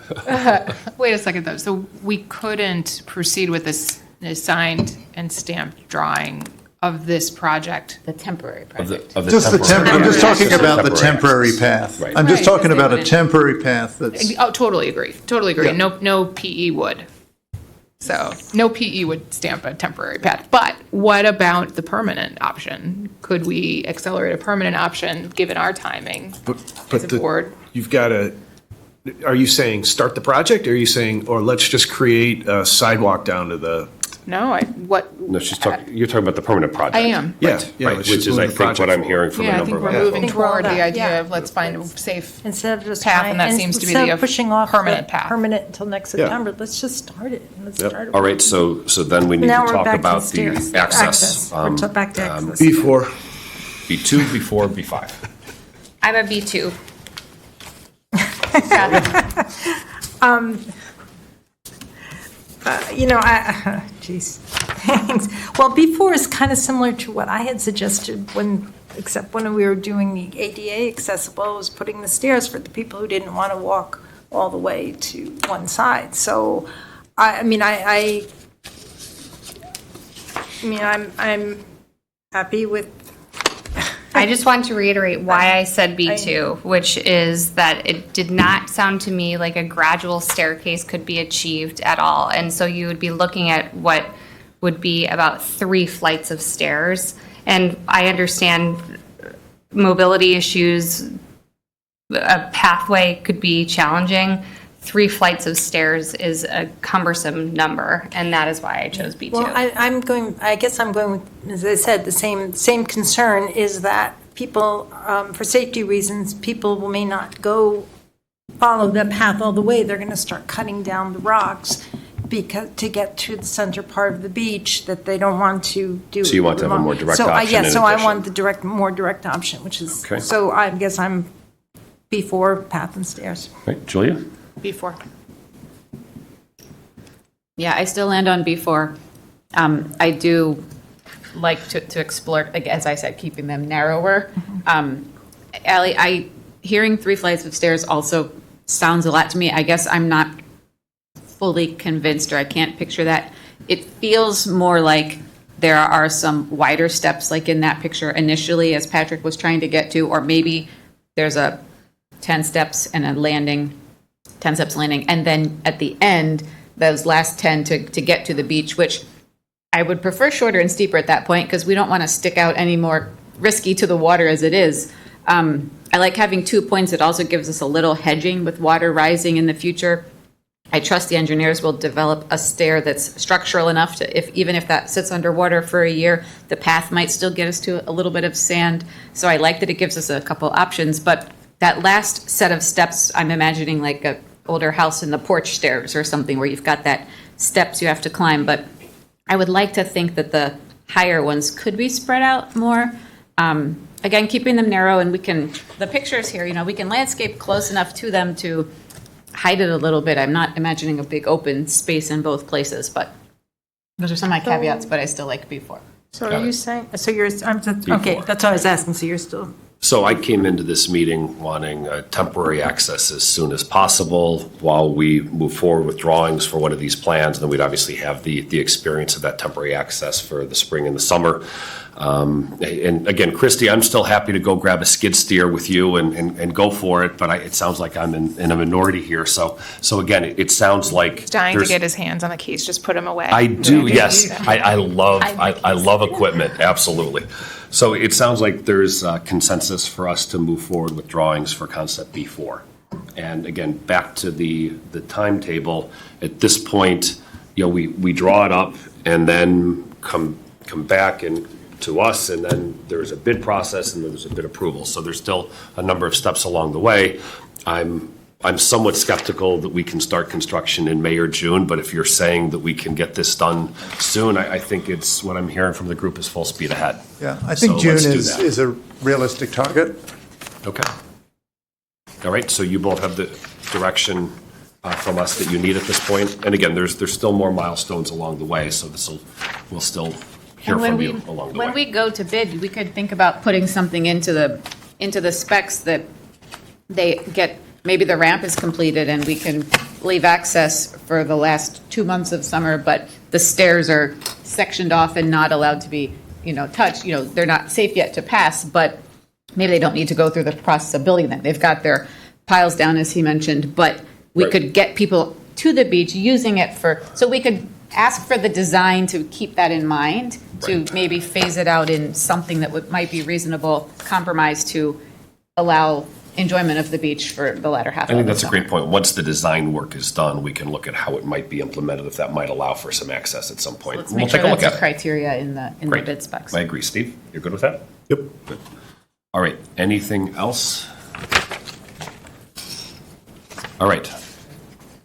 Speaker 4: Wait a second, though. So we couldn't proceed with this signed and stamped drawing of this project?
Speaker 13: The temporary
Speaker 1: Of the
Speaker 13: project.
Speaker 14: Just the temporary, I'm just talking
Speaker 1: access.
Speaker 14: about the temporary
Speaker 1: access.
Speaker 14: path.
Speaker 1: Right.
Speaker 14: I'm just
Speaker 4: Right,
Speaker 14: talking
Speaker 4: because
Speaker 14: about
Speaker 4: they
Speaker 14: a
Speaker 4: wouldn't-
Speaker 14: temporary path that's.
Speaker 4: Oh, totally agree. Totally agree.
Speaker 14: Yeah.
Speaker 4: No PE would. So no PE would stamp a temporary path. But what about the permanent option? Could we accelerate a permanent option given our timing as a board?
Speaker 12: You've got to, are you saying start the project, or are you saying, or let's just create a sidewalk down to the?
Speaker 4: No,
Speaker 1: No, you're talking about the permanent project.
Speaker 4: I am.
Speaker 12: Yeah,
Speaker 1: Right,
Speaker 12: yeah,
Speaker 1: right,
Speaker 12: let's
Speaker 1: which
Speaker 12: just
Speaker 1: is,
Speaker 12: move
Speaker 1: I
Speaker 12: the
Speaker 1: think, what
Speaker 12: project
Speaker 1: I'm hearing from a
Speaker 4: Yeah, I
Speaker 1: number
Speaker 4: think
Speaker 1: of
Speaker 4: we're
Speaker 1: us.
Speaker 4: moving toward the idea
Speaker 11: Yeah.
Speaker 4: of let's find a safe
Speaker 11: Instead of just
Speaker 4: path,
Speaker 11: trying,
Speaker 4: and that seems to be
Speaker 11: instead
Speaker 4: the
Speaker 11: of pushing off
Speaker 4: permanent
Speaker 11: the
Speaker 4: path.
Speaker 11: permanent until next
Speaker 12: Yeah.
Speaker 11: September, let's just start it. Let's
Speaker 1: Yep.
Speaker 11: start it.
Speaker 1: All right, so then we need
Speaker 11: Now
Speaker 1: to
Speaker 11: we're
Speaker 1: talk
Speaker 11: back to
Speaker 1: about
Speaker 11: the
Speaker 1: the
Speaker 11: stairs.
Speaker 1: access.
Speaker 11: We're back to access.
Speaker 12: B4.
Speaker 1: B2, B4, B5.
Speaker 5: I'm a B2.
Speaker 11: Geez. Thanks. Well, B4 is kind of similar to what I had suggested except when we were doing the ADA accessible, was putting the stairs for the people who didn't want to walk all the way to one side. So, I'm happy with.
Speaker 5: I just want to reiterate why I said B2, which is that it did not sound to me like a gradual staircase could be achieved at all. And so you would be looking at what would be about 3 flights of stairs. And I understand mobility issues, a pathway could be challenging. 3 flights of stairs is a cumbersome number, and that is why I chose B2.
Speaker 11: Well, I guess I'm going with, as I said, the same concern is that people, for safety reasons, people may not follow the path all the way. They're going to start cutting down the rocks to get to the center part of the beach that they don't want to do.
Speaker 1: So you want to have a more direct option
Speaker 11: Yeah,
Speaker 1: in
Speaker 11: so I
Speaker 1: addition.
Speaker 11: want the more direct option, which is,
Speaker 1: Okay.
Speaker 11: so I guess I'm B4, path and stairs.
Speaker 1: Right, Julia?
Speaker 4: B4.
Speaker 13: Yeah, I still land on B4. I do like to explore, like, as I said, keeping them narrower. Ally, hearing 3 flights of stairs also sounds a lot to me. I guess I'm not fully convinced, or I can't picture that. It feels more like there are some wider steps, like in that picture initially, as Patrick was trying to get to, or maybe there's a 10 steps and a landing, 10 steps landing, and then at the end, those last 10 to get to the beach, which I would prefer shorter and steeper at that point, because we don't want to stick out any more risky to the water as it is. I like having 2 points. It also gives us a little hedging with water rising in the future. I trust the engineers will develop a stair that's structural enough to, even if that sits underwater for a year, the path might still get us to a little bit of sand. So I like that it gives us a couple options. But that last set of steps, I'm imagining like a older house in the porch stairs or something where you've got that steps you have to climb. But I would like to think that the higher ones could be spread out more. Again, keeping them narrow, and the pictures here, we can landscape close enough to them to hide it a little bit. I'm not imagining a big open space in both places, but those are some of my caveats, but I still like B4.
Speaker 11: So are you saying, okay, that's what I was asking, so you're still.
Speaker 1: So I came into this meeting wanting temporary access as soon as possible while we move forward with drawings for one of these plans. And then we'd obviously have the experience of that temporary access for the spring and the summer. And again, Christy, I'm still happy to go grab a skid steer with you and go for it, but it sounds like I'm in a minority here. So again, it sounds like
Speaker 4: Dying to get his hands on the keys, just put him away.
Speaker 1: I do, yes. I love equipment, absolutely. So it sounds like there's consensus for us to move forward with drawings for concept B4. And again, back to the timetable, at this point, we draw it up and then come back and to us, and then there's a bid process and then there's a bid approval. So there's still a number of steps along the way. I'm somewhat skeptical that we can start construction in May or June, but if you're saying that we can get this done soon, I think it's what I'm hearing from the group is full speed ahead.
Speaker 14: Yeah, I think
Speaker 1: So
Speaker 14: June
Speaker 1: let's do that.
Speaker 14: is a realistic target.
Speaker 1: Okay. All right, so you both have the direction from us that you need at this point. And again, there's still more milestones along the way, so we'll still hear
Speaker 13: And
Speaker 1: from you along the way.
Speaker 13: When we go to bid, we could think about putting something into the specs that they get, maybe the ramp is completed and we can leave access for the last 2 months of summer, but the stairs are sectioned off and not allowed to be, touched. They're not safe yet to pass, but maybe they don't need to go through the process of building them. They've got their piles down, as he mentioned, but we
Speaker 1: Right.
Speaker 13: could get people to the beach using it so we could ask for the design to keep that in mind, to maybe phase it out in something that might be reasonable compromise to allow enjoyment of the beach for the latter half of
Speaker 1: I
Speaker 13: the
Speaker 1: think that's a
Speaker 13: summer.
Speaker 1: great point. Once the design work is done, we can look at how it might be implemented, if that might allow for some access at some point.
Speaker 13: Let's
Speaker 1: We'll
Speaker 13: make sure
Speaker 1: take a look
Speaker 13: that's
Speaker 1: at
Speaker 13: a
Speaker 1: it.
Speaker 13: criteria in the
Speaker 1: Great.
Speaker 13: bid specs.
Speaker 1: I agree. Steve, you're good with that?
Speaker 2: Yep.
Speaker 1: Good. All right, anything else? All right.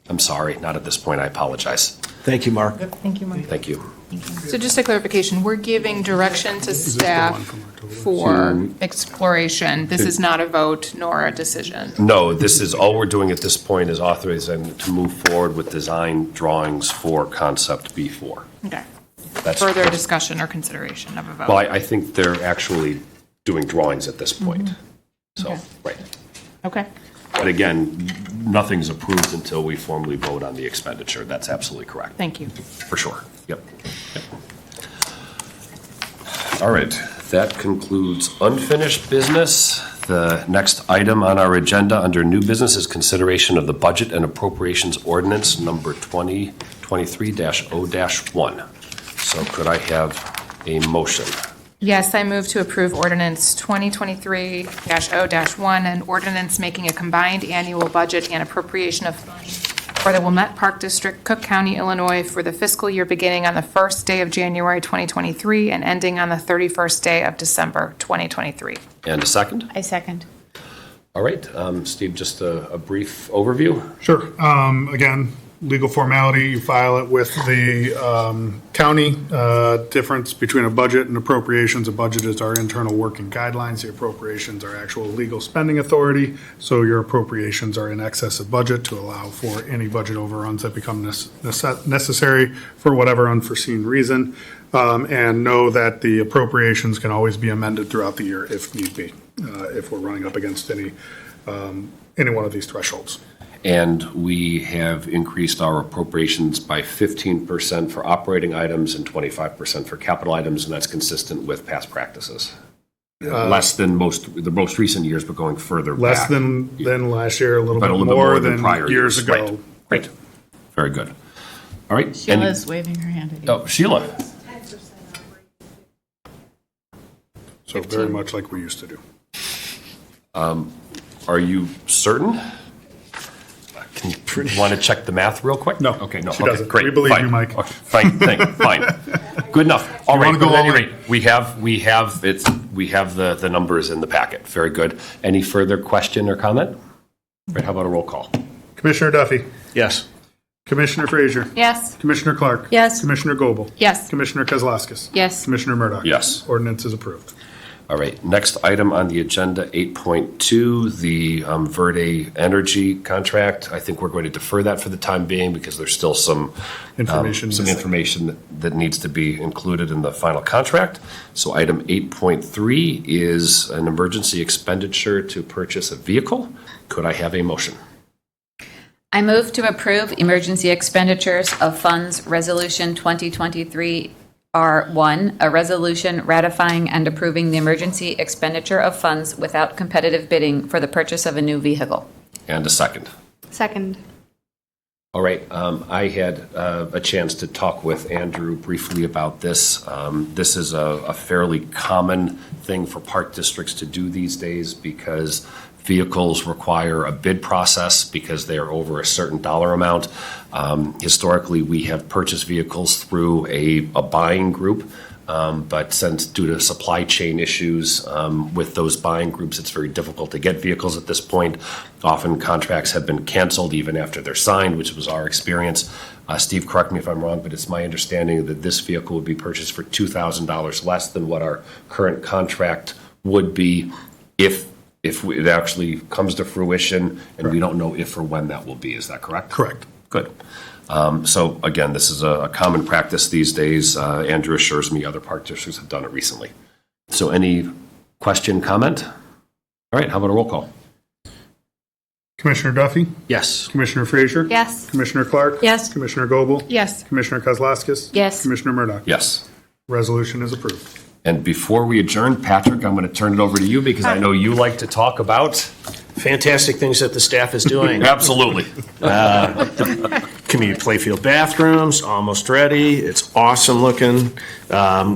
Speaker 1: I'm sorry, not at this point, I apologize.
Speaker 12: Thank you, Mark.
Speaker 11: Thank you, Mark.
Speaker 1: Thank you.
Speaker 4: So just a clarification, we're giving direction to staff for exploration. This is not a vote nor a decision.
Speaker 1: No, this is, all we're doing at this point is authorizing to move forward with design drawings for concept B4.
Speaker 4: Okay.
Speaker 1: That's
Speaker 4: Further discussion or consideration of a vote.
Speaker 1: Well, I think they're actually doing drawings at this point. So,
Speaker 4: Okay.
Speaker 1: right.
Speaker 4: Okay.
Speaker 1: But again, nothing's approved until we formally vote on the expenditure. That's absolutely correct.
Speaker 4: Thank you.
Speaker 1: For sure. Yep. Yep. All right, that concludes unfinished business. The next item on our agenda under new business is consideration of the budget and appropriations ordinance number 2023-0-1. So could I have a motion?
Speaker 4: Yes, I move to approve ordinance 2023-0-1, an ordinance making a combined annual budget and appropriation of funds for the Wilmette Park District, Cook County, Illinois, for the fiscal year beginning on the first day of January 2023 and ending on the 31st day of December 2023.
Speaker 1: And a second?
Speaker 13: I second.
Speaker 1: All right, Steve, just a brief overview?
Speaker 2: Sure. Again, legal formality, you file it with the county. Difference between a budget and appropriations. A budget is our internal working guidelines. The appropriations are actual legal spending authority. So your appropriations are in excess of budget to allow for any budget overruns that become necessary for whatever unforeseen reason. And know that the appropriations can always be amended throughout the year if need be, if we're running up against any one of these thresholds.
Speaker 1: And we have increased our appropriations by 15% for operating items and 25% for capital items, and that's consistent with past practices. Less than the most recent years, but going further
Speaker 2: Less
Speaker 1: back.
Speaker 2: than last year, a little
Speaker 1: But
Speaker 2: bit
Speaker 1: a little bit
Speaker 2: more
Speaker 1: more than
Speaker 2: than
Speaker 1: prior
Speaker 2: years
Speaker 1: years.
Speaker 2: ago.
Speaker 1: Right. Very good. All right.
Speaker 13: Sheila's waving her hand at you.
Speaker 1: Oh, Sheila.
Speaker 2: So very much like we used to do.
Speaker 1: Are you certain? Want to check the math real quick?
Speaker 2: No.
Speaker 1: Okay, no.
Speaker 2: She
Speaker 1: Okay,
Speaker 2: doesn't.
Speaker 1: great.
Speaker 2: We believe
Speaker 1: Fine.
Speaker 2: you, Mike.
Speaker 1: Okay, fine, fine. Good enough. All right,
Speaker 2: wanna go
Speaker 1: but at any
Speaker 2: all in?
Speaker 1: rate, we have the numbers in the packet. Very good. Any further question or comment? Right, how about a roll call?
Speaker 2: Commissioner Duffy.
Speaker 12: Yes.
Speaker 2: Commissioner Frazier.
Speaker 13: Yes.
Speaker 2: Commissioner Clark.
Speaker 11: Yes.
Speaker 2: Commissioner Goebel.
Speaker 4: Yes.
Speaker 2: Commissioner Kozlowskis.
Speaker 13: Yes.
Speaker 2: Commissioner Murdoch.
Speaker 1: Yes.
Speaker 2: Ordinance is approved.
Speaker 1: All right, next item on the agenda, 8.2, the Verde Energy contract. I think we're going to defer that for the time being because there's still some
Speaker 2: Information missing.
Speaker 1: information that needs to be included in the final contract. So item 8.3 is an emergency expenditure to purchase a vehicle. Could I have a motion?
Speaker 13: I move to approve emergency expenditures of funds Resolution 2023 R1, a resolution ratifying and approving the emergency expenditure of funds without competitive bidding for the purchase of a new vehicle.
Speaker 1: And a second.
Speaker 5: Second.
Speaker 1: All right, I had a chance to talk with Andrew briefly about this. This is a fairly common thing for park districts to do these days because vehicles require a bid process because they are over a certain dollar amount. Historically, we have purchased vehicles through a buying group, but since due to supply chain issues with those buying groups, it's very difficult to get vehicles at this point. Often contracts have been canceled even after they're signed, which was our experience. Steve, correct me if I'm wrong, but it's my understanding that this vehicle would be purchased for $2,000 less than what our current contract would be if it actually comes to fruition, and we don't know if or when that will be. Is that correct?
Speaker 2: Correct.
Speaker 1: Good. So again, this is a common practice these days. Andrew assures me other park districts have done it recently. So any question, comment? All right, how about a roll call?
Speaker 2: Commissioner Duffy.
Speaker 12: Yes.
Speaker 2: Commissioner Frazier.
Speaker 5: Yes.
Speaker 2: Commissioner Clark.
Speaker 11: Yes.
Speaker 2: Commissioner Goebel.
Speaker 4: Yes.
Speaker 2: Commissioner Kozlowskis.
Speaker 5: Yes.
Speaker 2: Commissioner Murdoch.
Speaker 1: Yes.
Speaker 2: Resolution is approved.
Speaker 1: And before we adjourn, Patrick, I'm going to turn it over to you because I know you like to talk about.
Speaker 12: Fantastic things that the staff is doing.
Speaker 1: Absolutely.
Speaker 12: community playfield bathrooms, almost ready. It's awesome looking.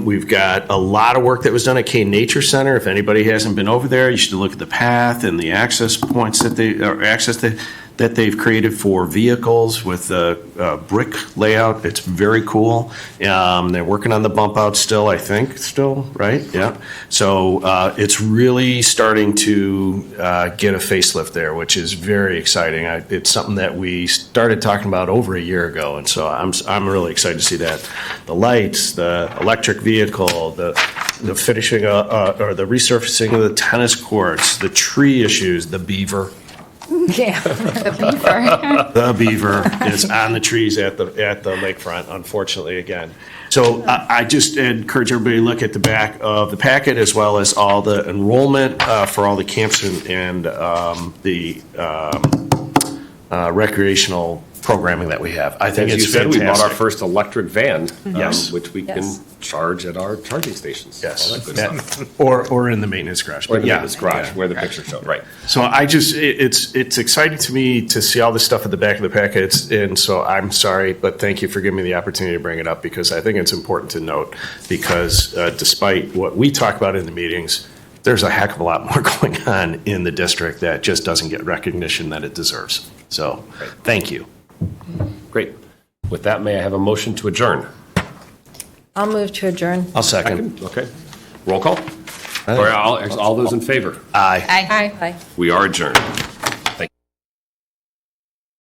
Speaker 12: We've got a lot of work that was done at Kane Nature Center. If anybody hasn't been over there, you should look at the path and the access points that that they've created for vehicles with the brick layout. It's very cool. They're working on the bump out still, I think, right? Yeah. So it's really starting to get a facelift there, which is very exciting. It's something that we started talking about over a year ago, and so I'm really excited to see that. The lights, the electric vehicle, the finishing or the resurfacing of the tennis courts, the tree issues, the beaver.
Speaker 4: Yeah, the beaver.
Speaker 12: The beaver is on the trees at the lakefront, unfortunately, again. So I just encourage everybody to look at the back of the packet as well as all the enrollment for all the camps and the recreational programming that we have. I think
Speaker 1: As
Speaker 12: it's
Speaker 1: you said, we bought our
Speaker 12: fantastic.
Speaker 1: first electric van,
Speaker 12: Yes.
Speaker 1: which we can charge at our charging stations.
Speaker 12: Yes,
Speaker 1: All that good stuff.
Speaker 12: or in the maintenance garage.
Speaker 1: Or
Speaker 12: But
Speaker 1: the
Speaker 12: yeah,
Speaker 1: maintenance garage,
Speaker 12: yeah.
Speaker 1: where the pictures show, right.
Speaker 12: So it's exciting to me to see all this stuff at the back of the packets, and so I'm sorry, but thank you for giving me the opportunity to bring it up because I think it's important to note because despite what we talk about in the meetings, there's a heck of a lot more going on in the district that just doesn't get recognition that it deserves. So thank you.
Speaker 1: Great. With that, may I have a motion to adjourn?
Speaker 11: I'll move to adjourn.
Speaker 12: I'll second.
Speaker 1: Okay. Roll call? Or all those in favor?
Speaker 12: Aye.
Speaker 4: Aye.
Speaker 11: Aye.
Speaker 1: We are adjourned.